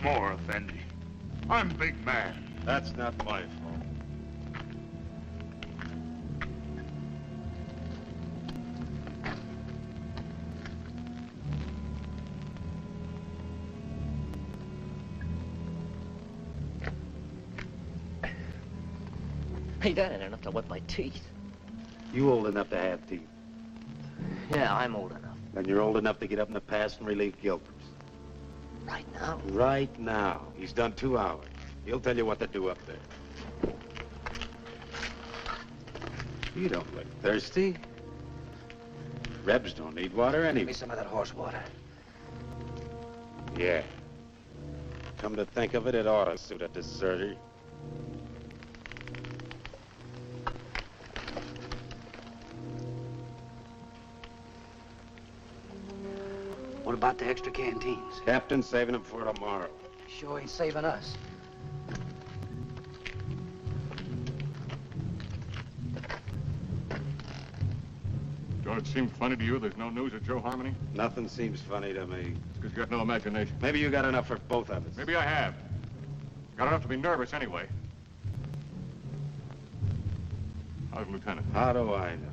More, Effendi. I'm big man. That's not my fault. Hey, that ain't enough to wet my teeth. You old enough to have teeth. Yeah, I'm old enough. And you're old enough to get up in the past and relieve Gilbert. Right now? Right now. He's done 2 hours. He'll tell you what to do up there. You don't look thirsty. Rebs don't need water anyway. Give me some of that horse water. Yeah. Come to think of it, it ought to suit a deserter. What about the extra canteens? Captain's saving them for tomorrow. Sure ain't saving us. Don't it seem funny to you there's no news of Joe Harmony? Nothing seems funny to me. It's because you got no imagination. Maybe you got enough for both of us. Maybe I have. Got enough to be nervous anyway. How's the lieutenant? How do I know?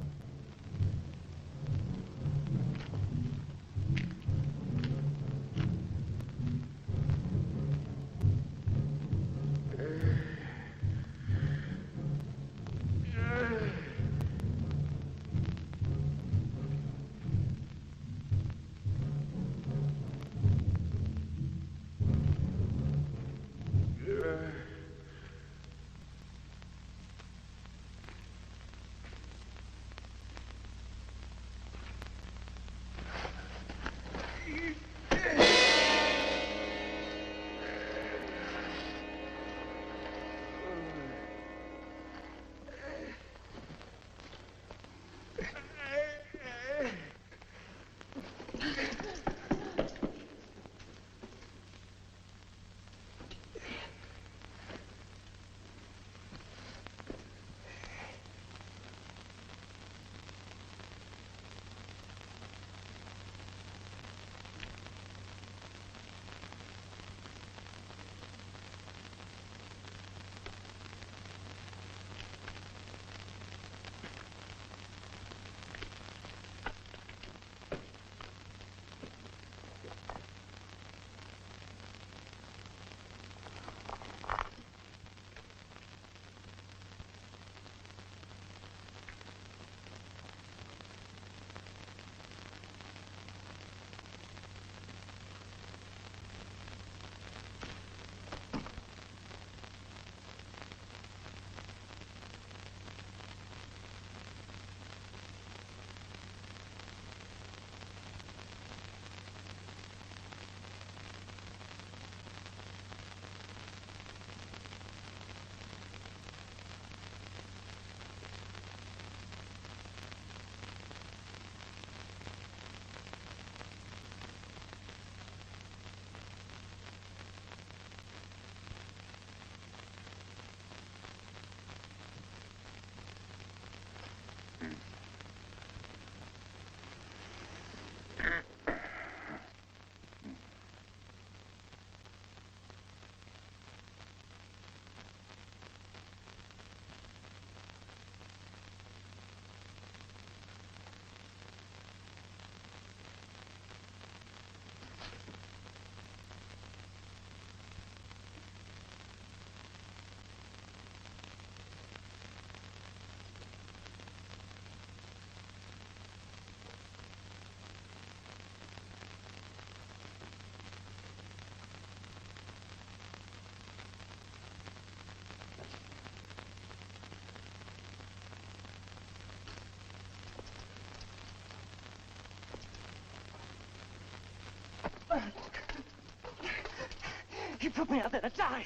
He put me out there to die.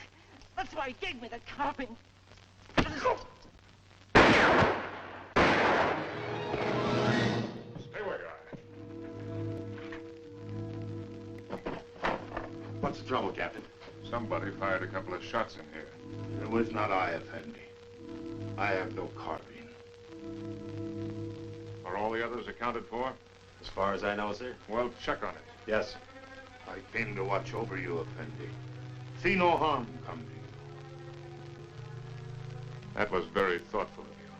That's why he gave me the carving. Stay where you are. What's the trouble, Captain? Somebody fired a couple of shots in here. It was not I, Effendi. I have no carbine. Are all the others accounted for? As far as I know, sir. Well, check on it. Yes, sir. I came to watch over you, Effendi. See no harm come to you. That was very thoughtful of you.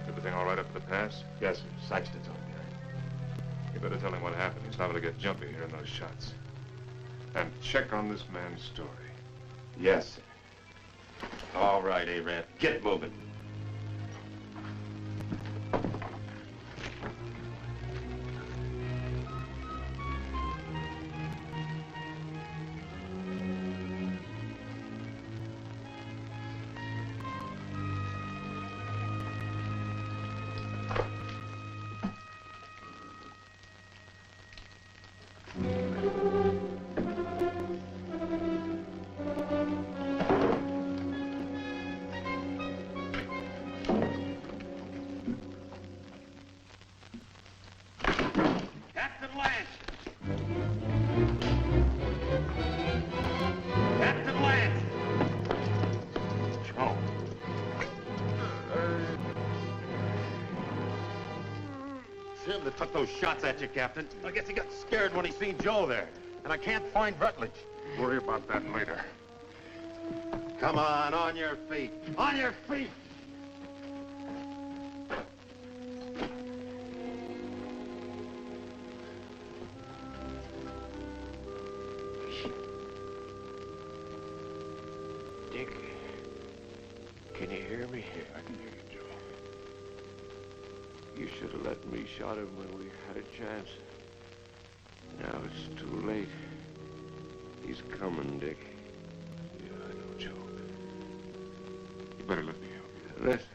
Everything all right up at the pass? Yes, sir. Saxton's okay. You better tell him what happened. He's liable to get jumpy hearing those shots. And check on this man's story. Yes, sir. All right, Arab. Get moving. Jim that took those shots at you, Captain. I guess he got scared when he seen Joe there. And I can't find Rutledge. Worry about that later. Come on your feet. On your feet! Dick, can you hear me? I can hear you, Joe. You should have let me shot him when we had a chance. Now it's too late. He's coming, Dick. Yeah, I know, Joe. You better let me help you. Listen.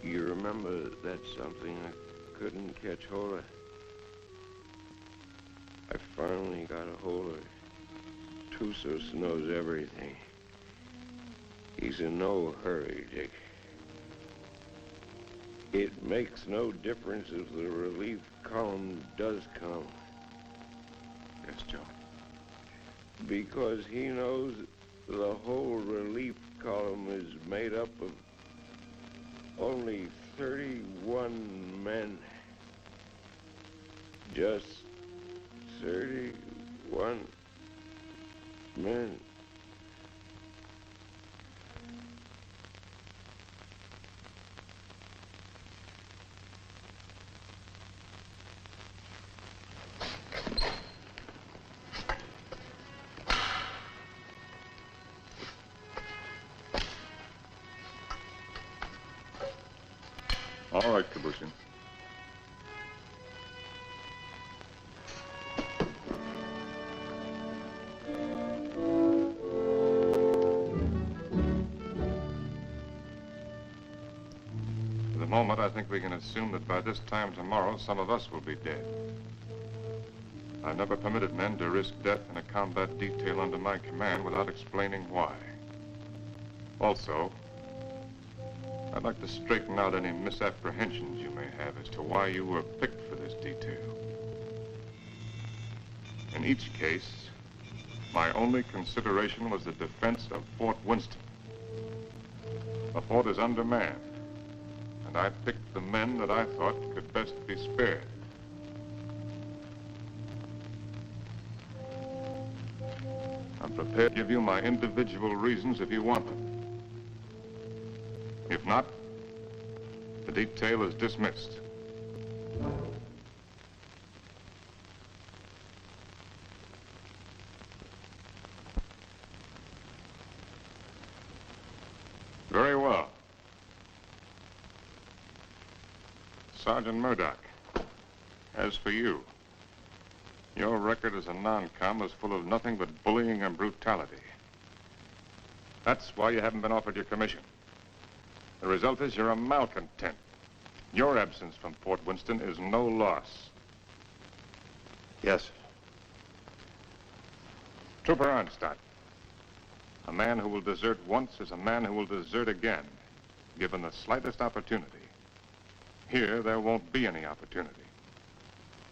You remember that something I couldn't catch hold of? I finally got a hold of it. Tussos knows everything. He's in no hurry, Dick. It makes no difference if the relief column does come. Yes, Joe. Because he knows the whole relief column is made up of only 31 men. Just 31 men. All right, Kabushin. For the moment, I think we can assume that by this time tomorrow, some of us will be dead. I've never permitted men to risk death in a combat detail under my command without explaining why. Also, I'd like to straighten out any misapprehensions you may have as to why you were picked for this detail. In each case, my only consideration was the defense of Fort Winston. The fort is undermanned, and I picked the men that I thought could best be spared. I'm prepared to give you my individual reasons if you want them. If not, the detail is dismissed. Very well. Sergeant Murdoch, as for you, your record as a non-com is full of nothing but bullying and brutality. That's why you haven't been offered your commission. The result is you're a malcontent. Your absence from Fort Winston is no loss. Yes, sir. Trooper Arnstadt. A man who will desert once is a man who will desert again, given the slightest opportunity. Here, there won't be any opportunity.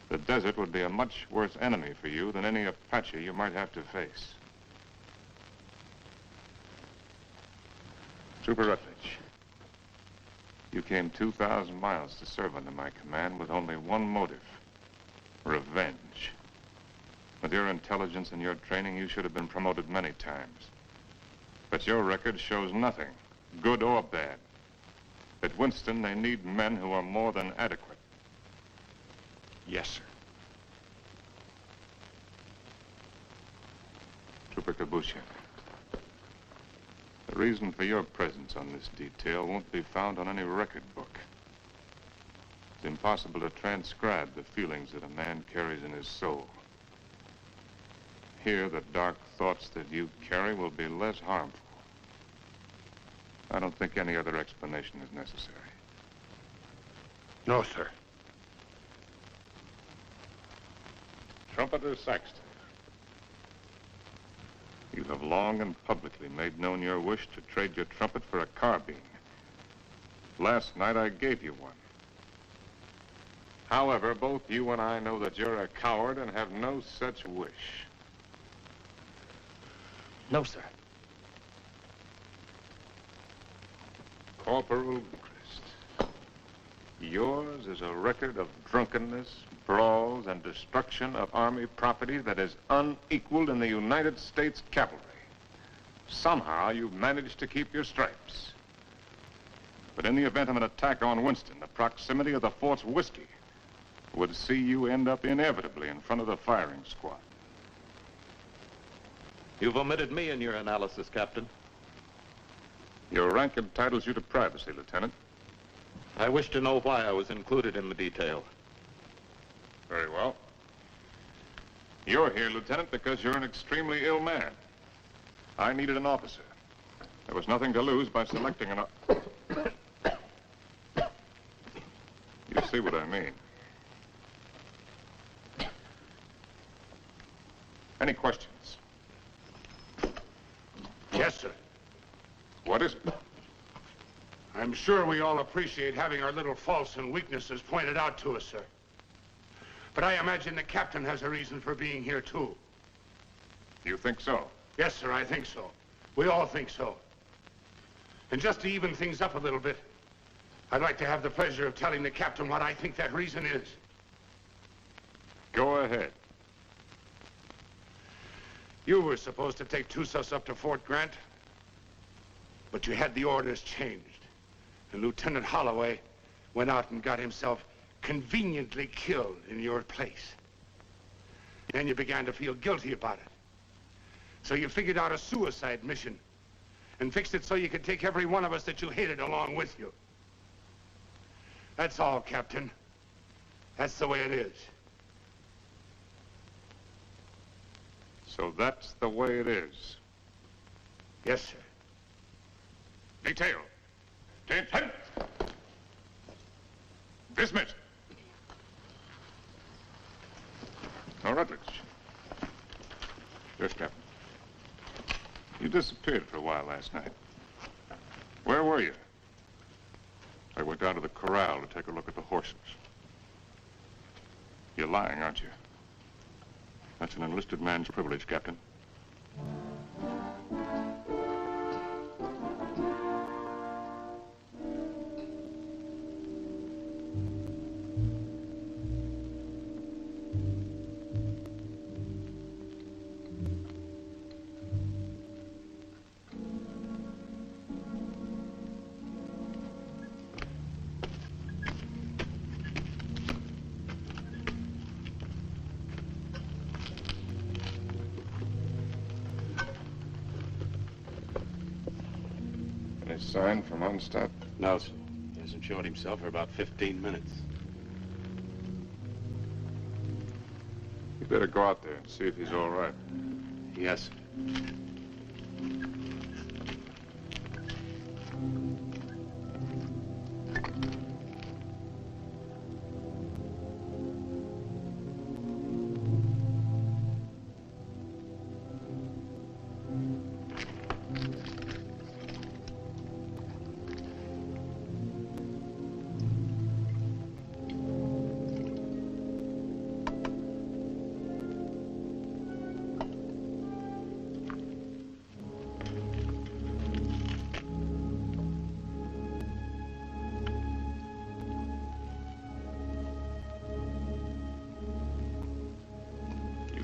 The desert would be a much worse enemy for you than any Apache you might have to face. Trooper Rutledge, you came 2,000 miles to serve under my command with only one motive: revenge. With your intelligence and your training, you should have been promoted many times. But your record shows nothing, good or bad. At Winston, they need men who are more than adequate. Yes, sir. Trooper Kabusha, the reason for your presence on this detail won't be found on any record book. It's impossible to transcribe the feelings that a man carries in his soul. Here, the dark thoughts that you carry will be less harmful. I don't think any other explanation is necessary. No, sir. Trumpeter Saxton, you have long and publicly made known your wish to trade your trumpet for a carbine. Last night I gave you one. However, both you and I know that you're a coward and have no such wish. No, sir. Corporal Gilchrist, yours is a record of drunkenness, brawls, and destruction of Army property that is unequaled in the United States cavalry. Somehow you've managed to keep your stripes. But in the event of an attack on Winston, the proximity of the fort's whiskey would see you end up inevitably in front of the firing squad. You've omitted me in your analysis, Captain. Your rank entitles you to privacy, Lieutenant. I wish to know why I was included in the detail. Very well. You're here, Lieutenant, because you're an extremely ill man. I needed an officer. There was nothing to lose by selecting an... You see what I mean. Any questions? Yes, sir. What is it? I'm sure we all appreciate having our little faults and weaknesses pointed out to us, sir. But I imagine the captain has a reason for being here, too. You think so? Yes, sir, I think so. We all think so. And just to even things up a little bit, I'd like to have the pleasure of telling the captain what I think that reason is. Go ahead. You were supposed to take Tussos up to Fort Grant, but you had the orders changed. And Lieutenant Holloway went out and got himself conveniently killed in your place. Then you began to feel guilty about it. So you figured out a suicide mission and fixed it so you could take every one of us that you hated along with you. That's all, Captain. That's the way it is. So that's the way it is. Yes, sir. Detail. Attention. Dismissed. Now, Rutledge. Yes, Captain. You disappeared for a while last night. Where were you? I went down to the corral to take a look at the horses. You're lying, aren't you? That's an enlisted man's privilege, Captain. Any sign from Onstadt? No, sir. He hasn't showed himself for about 15 minutes. You better go out there and see if he's all right. Yes, sir.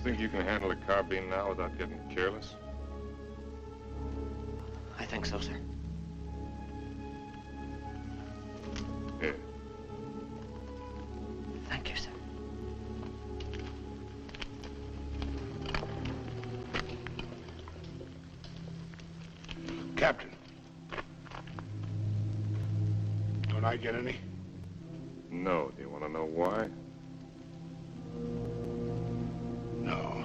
think you can handle a carbine now without getting careless? I think so, sir. Here. Thank you, sir. Captain. Don't I get any? No. Do you want to know why? No.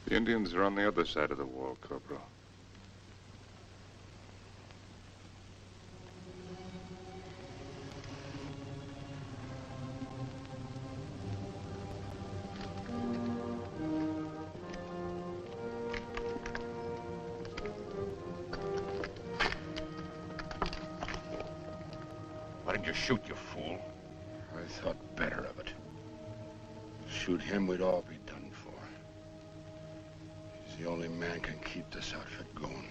The Indians are on the other side of the wall, Corporal. Why didn't you shoot, you fool? I thought better of it. Shoot him, we'd all be done for. He's the only man can keep this outfit going.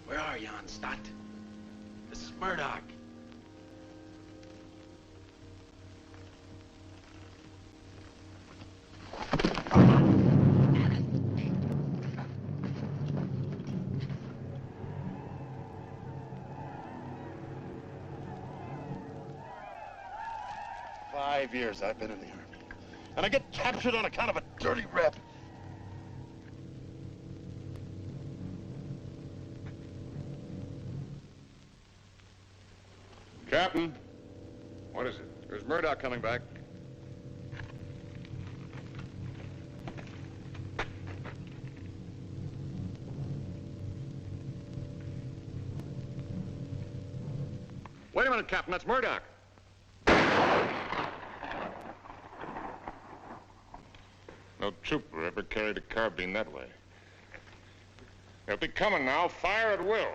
Where are you, Stott? This is Murdoch. "5 years I've been in the Army. And I get captured on account of a dirty rep. Captain, what is it? There's Murdoch coming back. Wait a minute, Captain. That's Murdoch. No trooper ever carried a carbine that way. They'll be coming now. Fire at will.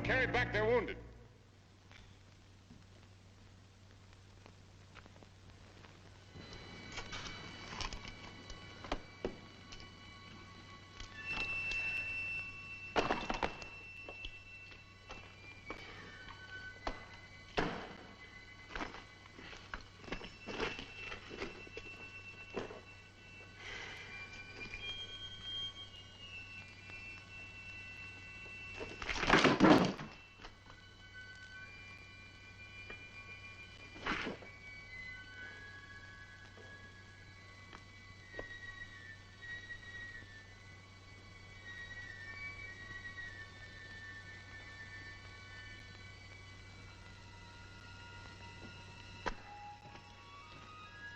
Carried back their wounded.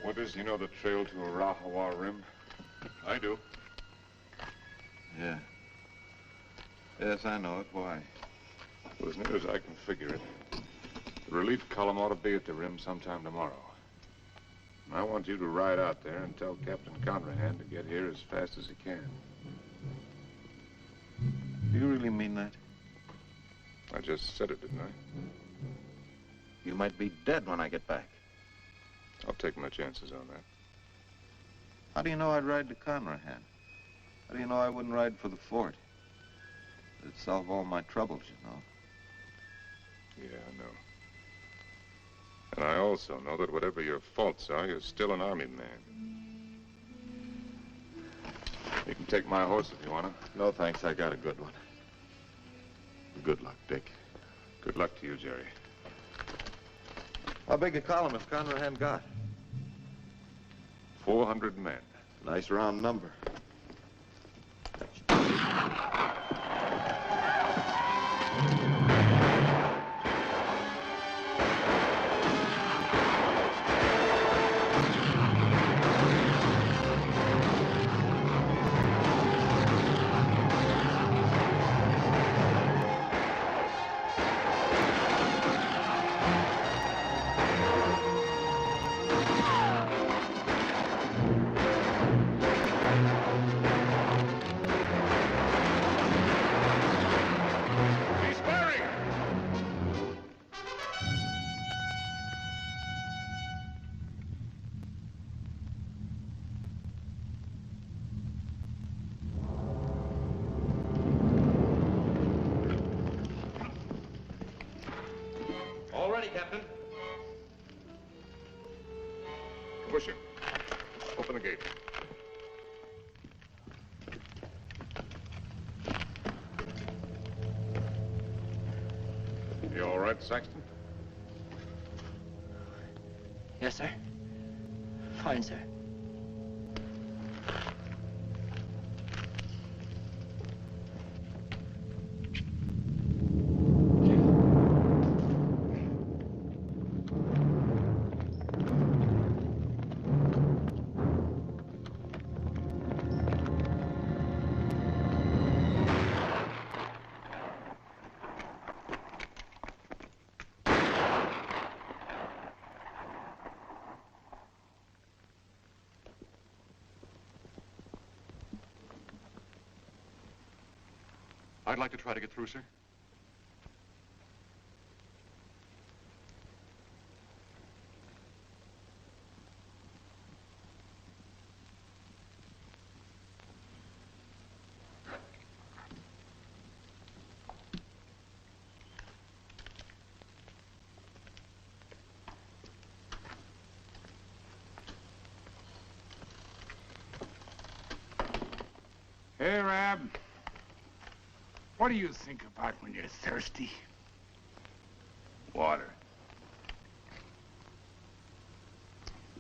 Withers, you know the trail to Arahawa Rim? I do. Yeah. Yes, I know it. Why? Well, as near as I can figure it, the relief column ought to be at the rim sometime tomorrow. And I want you to ride out there and tell Captain Conrahan to get here as fast as he can. Do you really mean that? I just said it, didn't I? You might be dead when I get back. I'll take my chances on that. How do you know I'd ride to Conrahan? How do you know I wouldn't ride for the fort? It'd solve all my troubles, you know. Yeah, I know. And I also know that whatever your faults are, you're still an Army man. You can take my horse if you want to. No, thanks. I got a good one. Good luck, Dick. Good luck to you, Jerry. How big a column has Conrahan got? 400 men. Nice round number. Open the gate. You all right, Saxton? Yes, sir. Fine, sir. I'd like to try to get through, sir. Hey, Rab. What do you think about when you're thirsty? Water.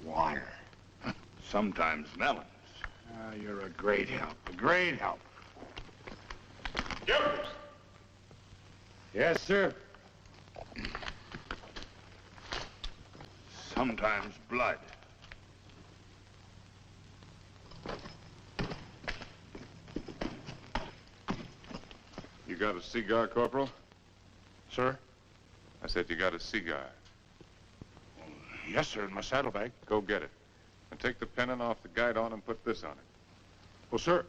Water. Sometimes melons. You're a great help. A great help. Jokers! Yes, sir. Sometimes blood. You got a cigar, Corporal? Sir? I said you got a cigar. Yes, sir, in my saddlebag. Go get it. And take the pennant off the guide on and put this on it. Well, sir,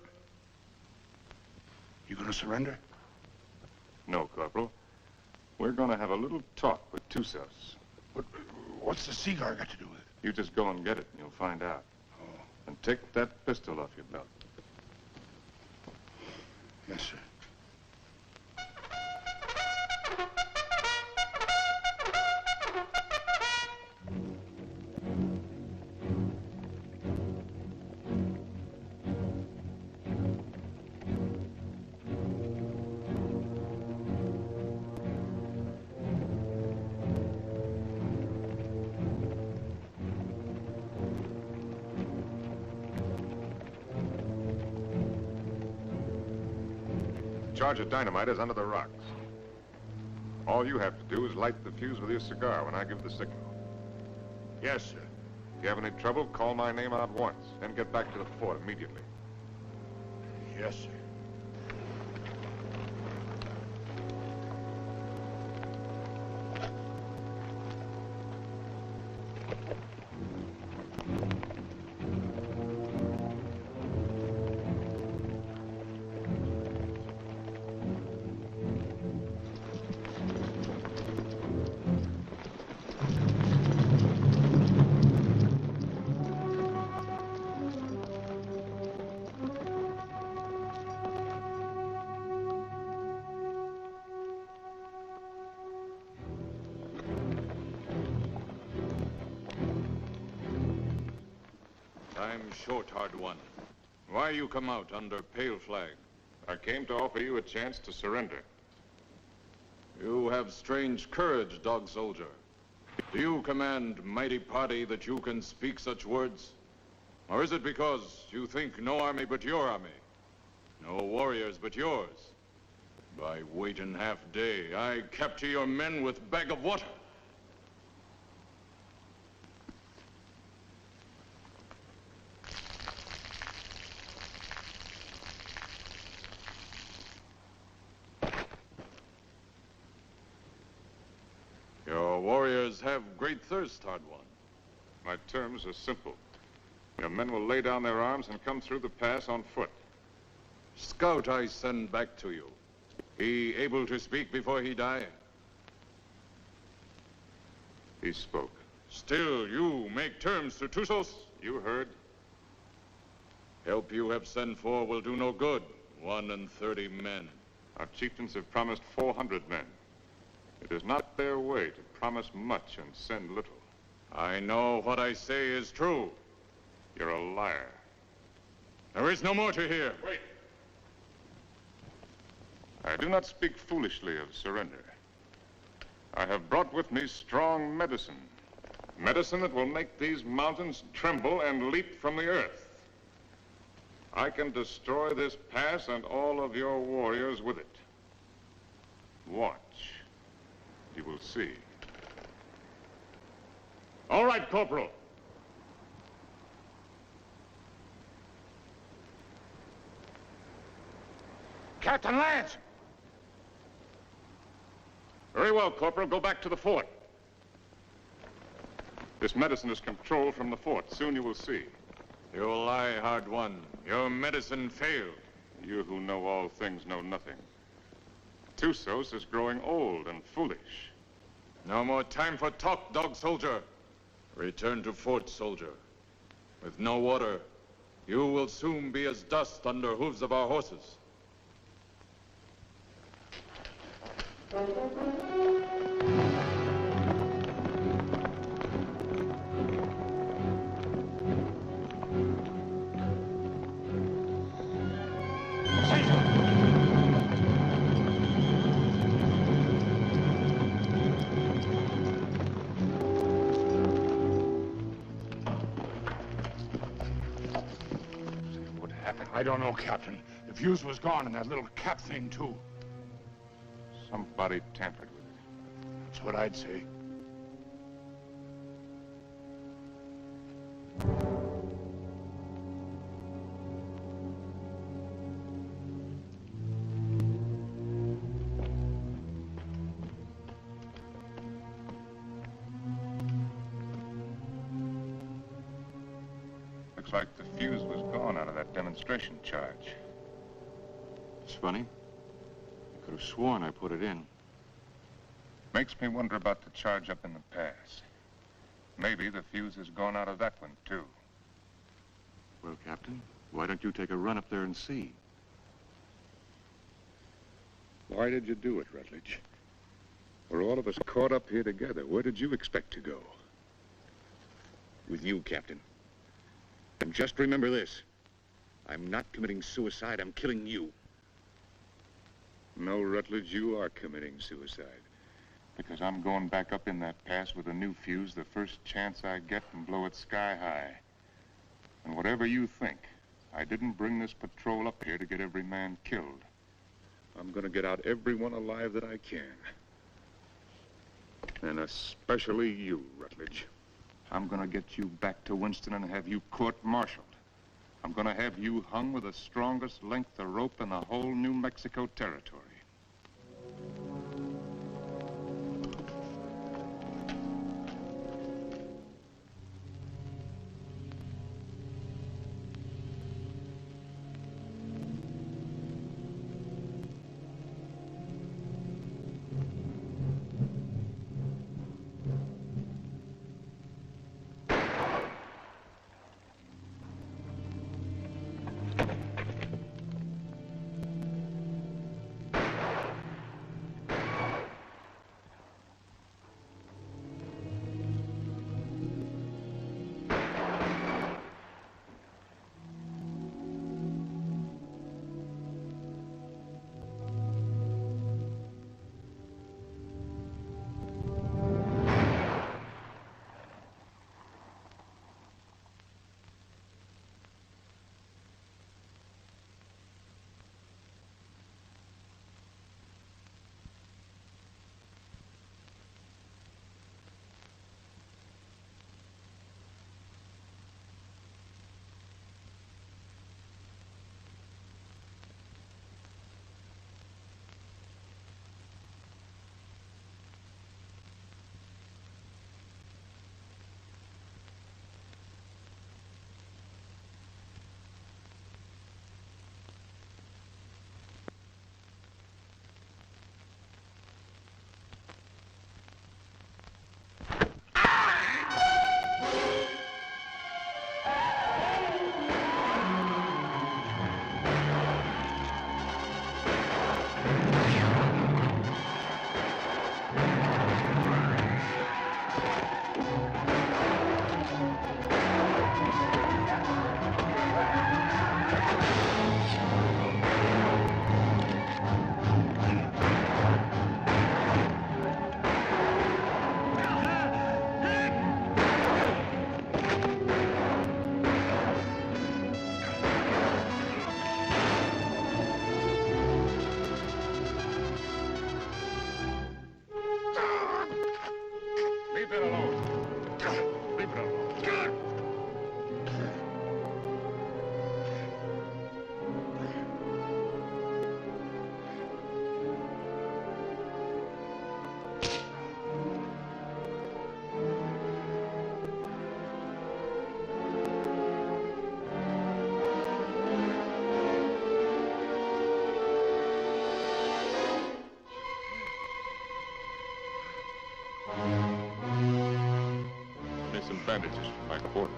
you gonna surrender? No, Corporal. We're gonna have a little talk with Tusos. What's the cigar got to do with it? You just go and get it and you'll find out. Oh. And take that pistol off your belt. Yes, sir. Charge of dynamite is under the rocks. All you have to do is light the fuse with your cigar when I give the signal. Yes, sir. If you have any trouble, call my name out once, then get back to the fort immediately. Yes, sir. I'm short, hard one. Why you come out under pale flag? I came to offer you a chance to surrender. You have strange courage, dog soldier. Do you command mighty party that you can speak such words? Or is it because you think no army but your army? No warriors but yours? By waiting half day, I capture your men with bag of water. Your warriors have great thirst, hard one. My terms are simple. Your men will lay down their arms and come through the pass on foot. Scout I send back to you. He able to speak before he die? He spoke. Still, you make terms to Tusos? You heard. Help you have sent for will do no good. 31 men. Our chieftains have promised 400 men. It is not their way to promise much and send little. I know what I say is true. You're a liar. There is no more to hear. Wait. I do not speak foolishly of surrender. I have brought with me strong medicine. Medicine that will make these mountains tremble and leap from the earth. I can destroy this pass and all of your warriors with it. Watch. You will see. All right, Corporal. Captain Lance! Very well, Corporal. Go back to the fort. This medicine is controlled from the fort. Soon you will see. You lie, hard one. Your medicine failed. You who know all things know nothing. Tussos is growing old and foolish. No more time for talk, dog soldier. Return to fort, soldier. With no water, you will soon be as dust under hooves of our horses. I don't know, Captain. The fuse was gone and that little cap thing, too. Somebody tampered with it. That's what I'd say. Looks like the fuse was gone out of that demonstration charge. It's funny. I could have sworn I put it in. Makes me wonder about the charge up in the pass. Maybe the fuse has gone out of that one, too. Well, Captain, why don't you take a run up there and see? Why did you do it, Rutledge? We're all of us caught up here together. Where did you expect to go? With you, Captain. And just remember this. I'm not committing suicide, I'm killing you. No, Rutledge, you are committing suicide. Because I'm going back up in that pass with a new fuse the first chance I get and blow it sky high. And whatever you think, I didn't bring this patrol up here to get every man killed. I'm gonna get out everyone alive that I can. And especially you, Rutledge. I'm gonna get you back to Winston and have you court-martialed. I'm gonna have you hung with the strongest length of rope in the whole New Mexico territory. bandages from my quarters.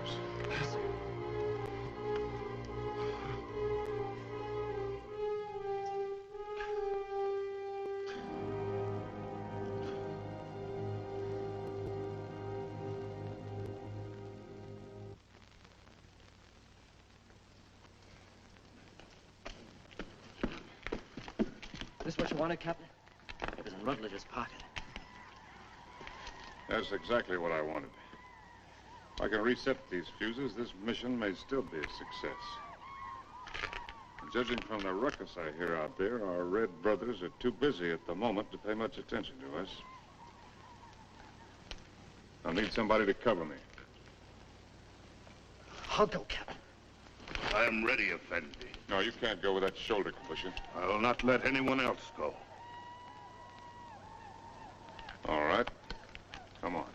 This what you wanted, Captain? It was in Rutledge's pocket. That's exactly what I wanted. If I can reset these fuses, this mission may still be a success. Judging from the ruckus I hear out there, our Red brothers are too busy at the moment to pay much attention to us. I'll need somebody to cover me. I'll go, Captain. I am ready, Effendi. No, you can't go with that shoulder collision. I will not let anyone else go. All right. Come on.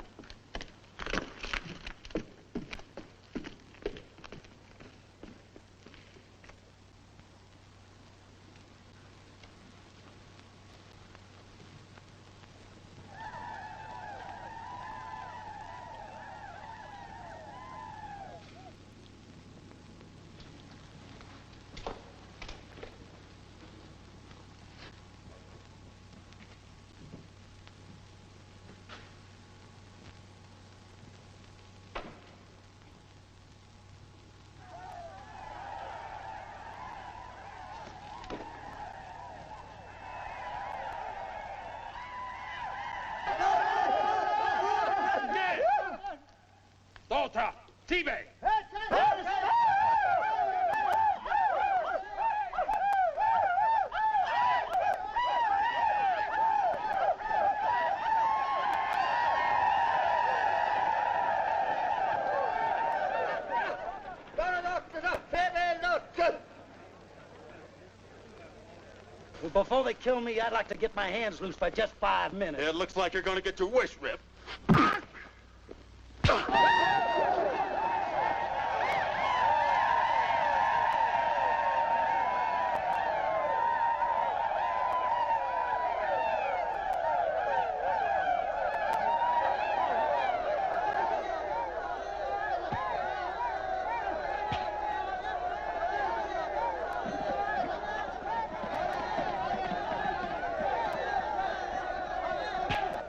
Volta! Tibe! Before they kill me, I'd like to get my hands loose for just 5 minutes. It looks like you're going to get your wish ripped.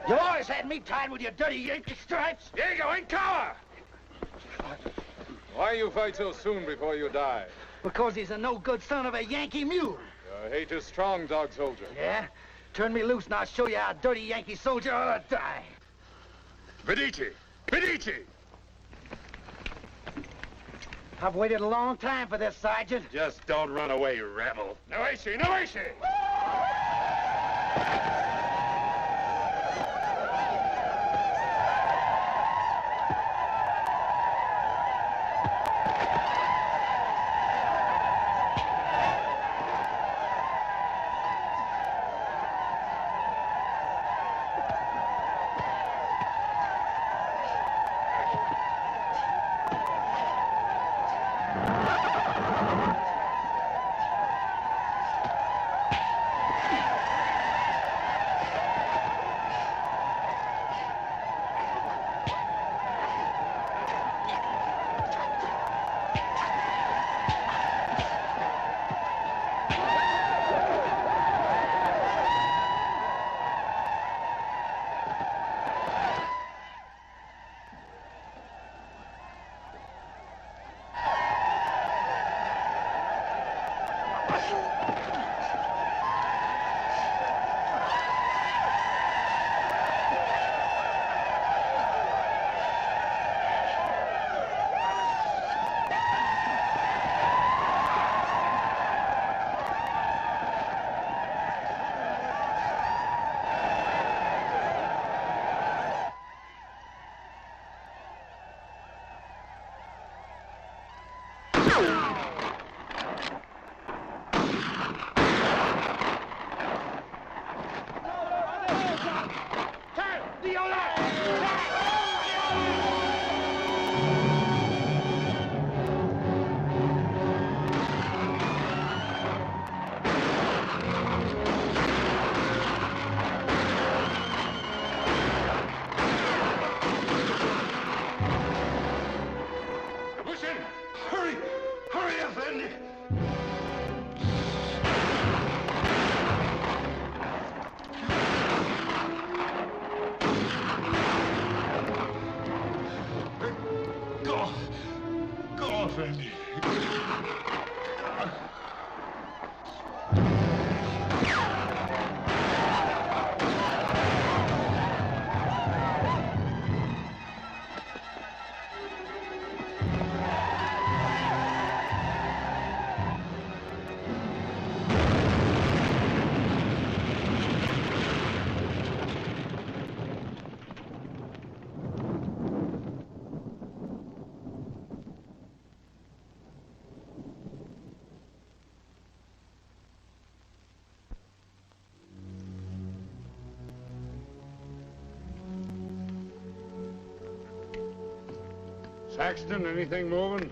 You always had me tied with your dirty Yankee stripes. Diego, in cover! Why you fight so soon before you die? Because he's a no-good son of a Yankee mule. Your hate is strong, dog soldier. Yeah? Turn me loose and I'll show you how a dirty Yankee soldier ought to die. Medici! Medici! I've waited a long time for this, Sergeant. Just don't run away, you rebel. Noesi! Noesi! Run! Go off, Andy. Saxton, anything moving?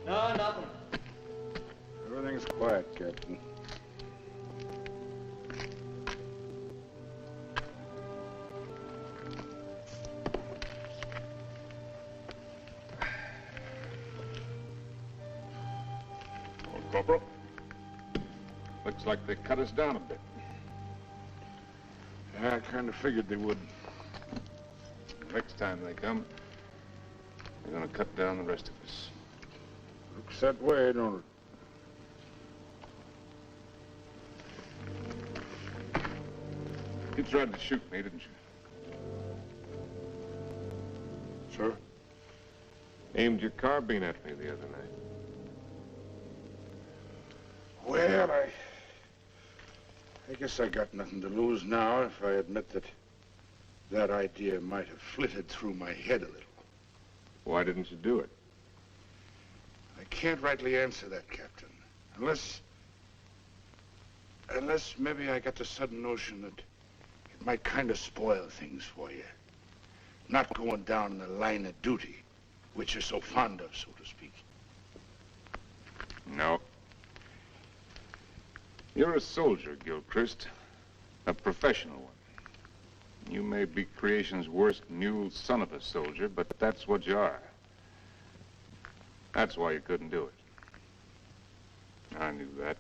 No, nothing. Everything's quiet, Captain. Corporal. Looks like they cut us down a bit. Yeah, I kind of figured they would. Next time they come, they're gonna cut down the rest of us. Looks that way, don't it? You tried to shoot me, didn't you? Sir? Aimed your carbine at me the other night. Well, I guess I got nothing to lose now if I admit that idea might have flitted through my head a little. Why didn't you do it? I can't rightly answer that, Captain. Unless maybe I got the sudden notion that it might kind of spoil things for you. Not going down in the line of duty, which you're so fond of, so to speak. No. You're a soldier, Gilchrist. A professional one. You may be creation's worst mule son of a soldier, but that's what you are. That's why you couldn't do it. I knew that.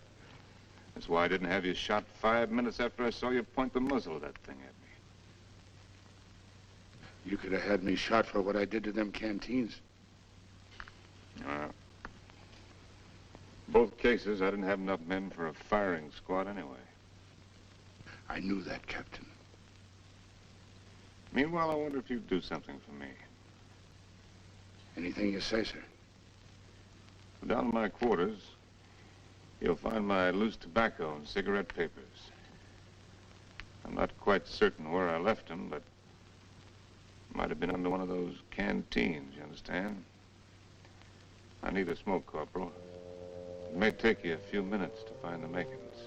That's why I didn't have you shot 5 minutes after I saw you point the muzzle of that thing at me. You could have had me shot for what I did to them canteens. Both cases, I didn't have enough men for a firing squad anyway. I knew that, Captain. Meanwhile, I wonder if you'd do something for me. Anything you say, sir. Down in my quarters, you'll find my loose tobacco and cigarette papers. I'm not quite certain where I left them, but it might have been under one of those canteens, you understand? I need a smoke, Corporal. It may take you a few minutes to find the makings.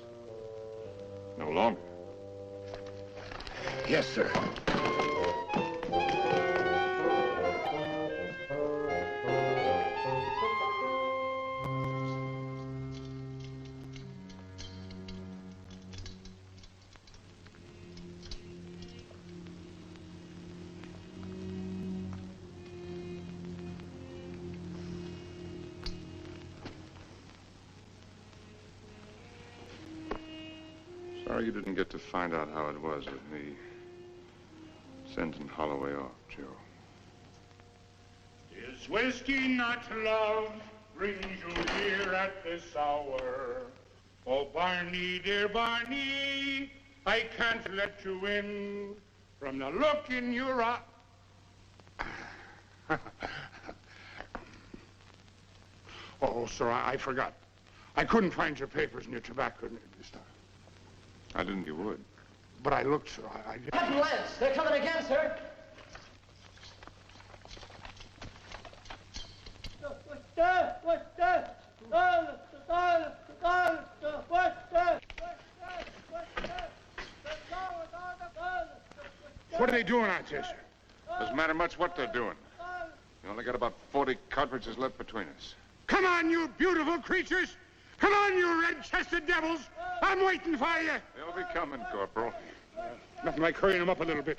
No longer. Yes, sir. Sorry you didn't get to find out how it was with me sending Holloway off, Joe. Is whiskey not love brings you here at this hour? Oh, Barney, dear Barney, I can't let you in from the look in your eye. Oh, sir, I forgot. I couldn't find your papers and your tobacco this time. I didn't you would. But I looked, sir. Captain Lance, they're coming again, sir. What are they doing out there, sir? Doesn't matter much what they're doing. We only got about 40 cartridges left between us. Come on, you beautiful creatures! Come on, you red-chested devils! I'm waiting for you! They'll be coming, Corporal. Nothing like hurrying them up a little bit.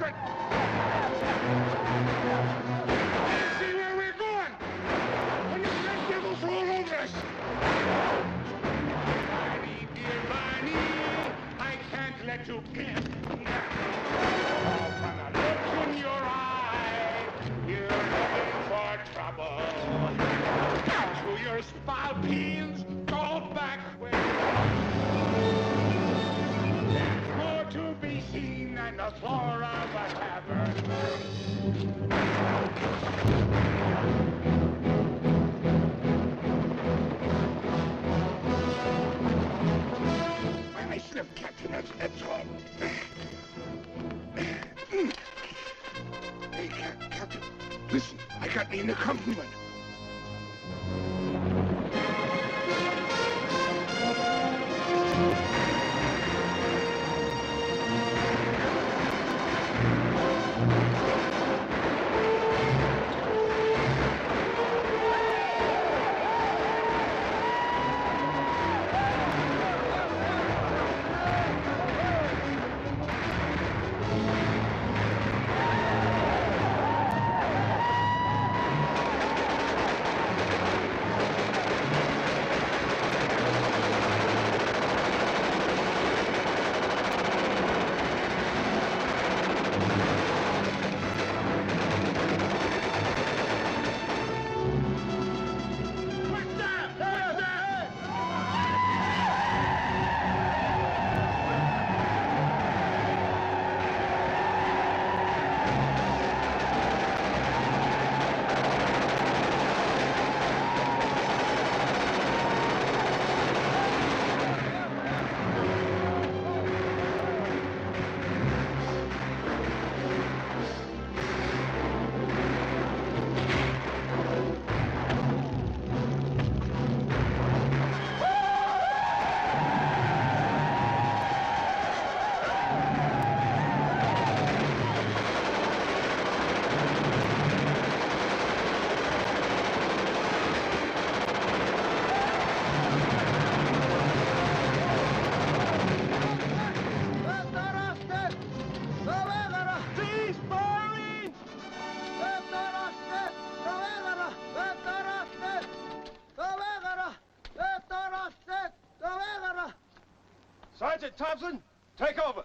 it! See where we're going! When the red devils roll over us! Barney, dear Barney, I can't let you get. From the look in your eye, you're looking for trouble. To your spalpeens, go back where there's more to be seen than the floor of a tavern. I slipped, Captain, that's all. Hey, Captain, listen, I got me an accompaniment. Sergeant Thompson, take over.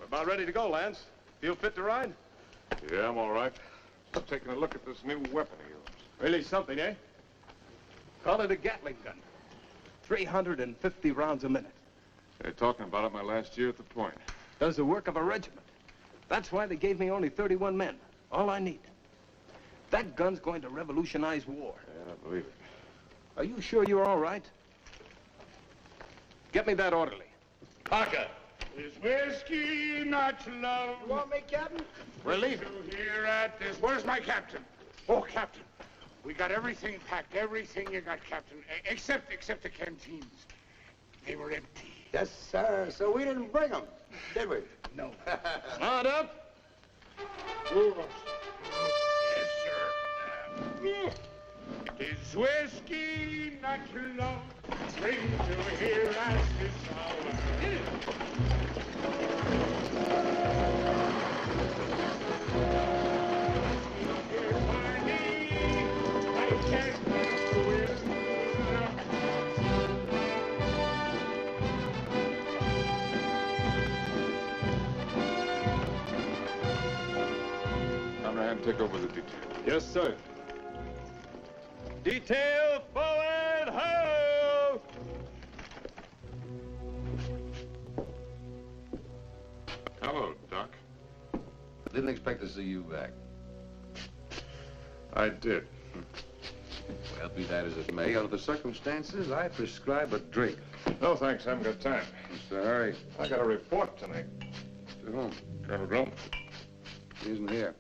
About ready to go, Lance. Feel fit to ride? Yeah, I'm all right. I'm taking a look at this new weapon of yours. Really something, eh? Call it a Gatling gun. 350 rounds a minute. They're talking about it my last year at the point. Does the work of a regiment. That's why they gave me only 31 men. All I need. That gun's going to revolutionize war. Yeah, I believe it. Are you sure you're all right? Get me that orderly. Parker. Is whiskey not love? You want me, Captain? We're leaving. Here at this. Where's my captain? Oh, Captain. We got everything packed. Everything you got, Captain. Except the canteens. They were empty. Yes, sir. So we didn't bring them, did we? No. Mount up. Yes, sir. Is whiskey not your love? Bring to here at this hour. Dear Barney, I can't do it. Conrad, take over the detail. Yes, sir. Detail forward, ho! Hello, Doc. Didn't expect to see you back. I did. Well, be that as it may, under the circumstances, I prescribe a drink. No, thanks. I haven't got time. What's the hurry? I got a report tonight. To whom? Colonel Grill. He isn't here.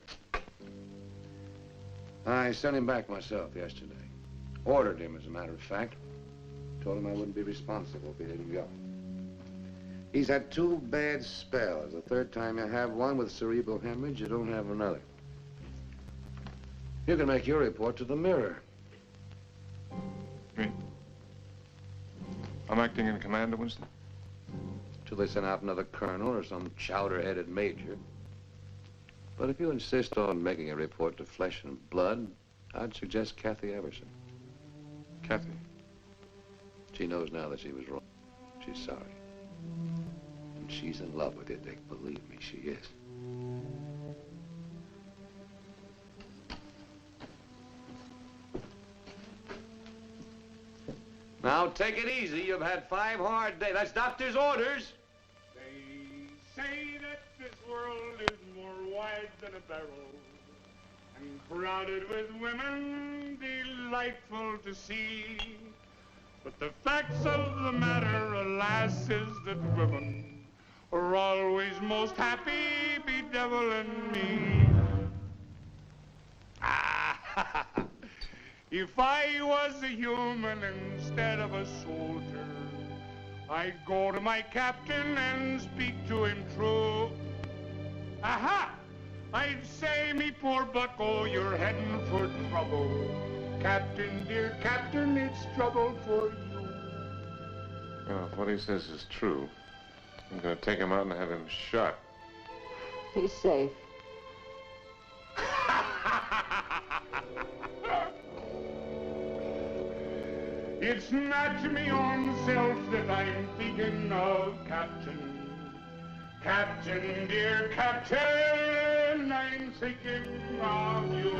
I sent him back myself yesterday. Ordered him, as a matter of fact. Told him I wouldn't be responsible if he didn't go. He's had 2 bad spells. The third time you have one with cerebral hemorrhage, you don't have another. You can make your report to the Mirror. Me? I'm acting in command, Winston? Till they send out another colonel or some chowder-headed major. But if you insist on making a report to Flesh and Blood, I'd suggest Kathy Everson. Kathy? She knows now that she was wrong. She's sorry. And she's in love with you, Dick. Believe me, she is. Now, take it easy. You've had 5 hard days. That's doctor's orders. They say that this world is more wide than a barrel and crowded with women delightful to see. But the facts of the matter, alas, is that women are always most happy bedeviling me. Ah, if I was a human instead of a soldier, I'd go to my captain and speak to him true. Aha! I'd say, me poor bucko, you're heading for trouble. Captain, dear captain, it's trouble for you. Well, if what he says is true, I'm going to take him out and have him shot. He's safe. It's not me own self that I'm thinking of, Captain. Captain, dear Captain, I'm thinking of you.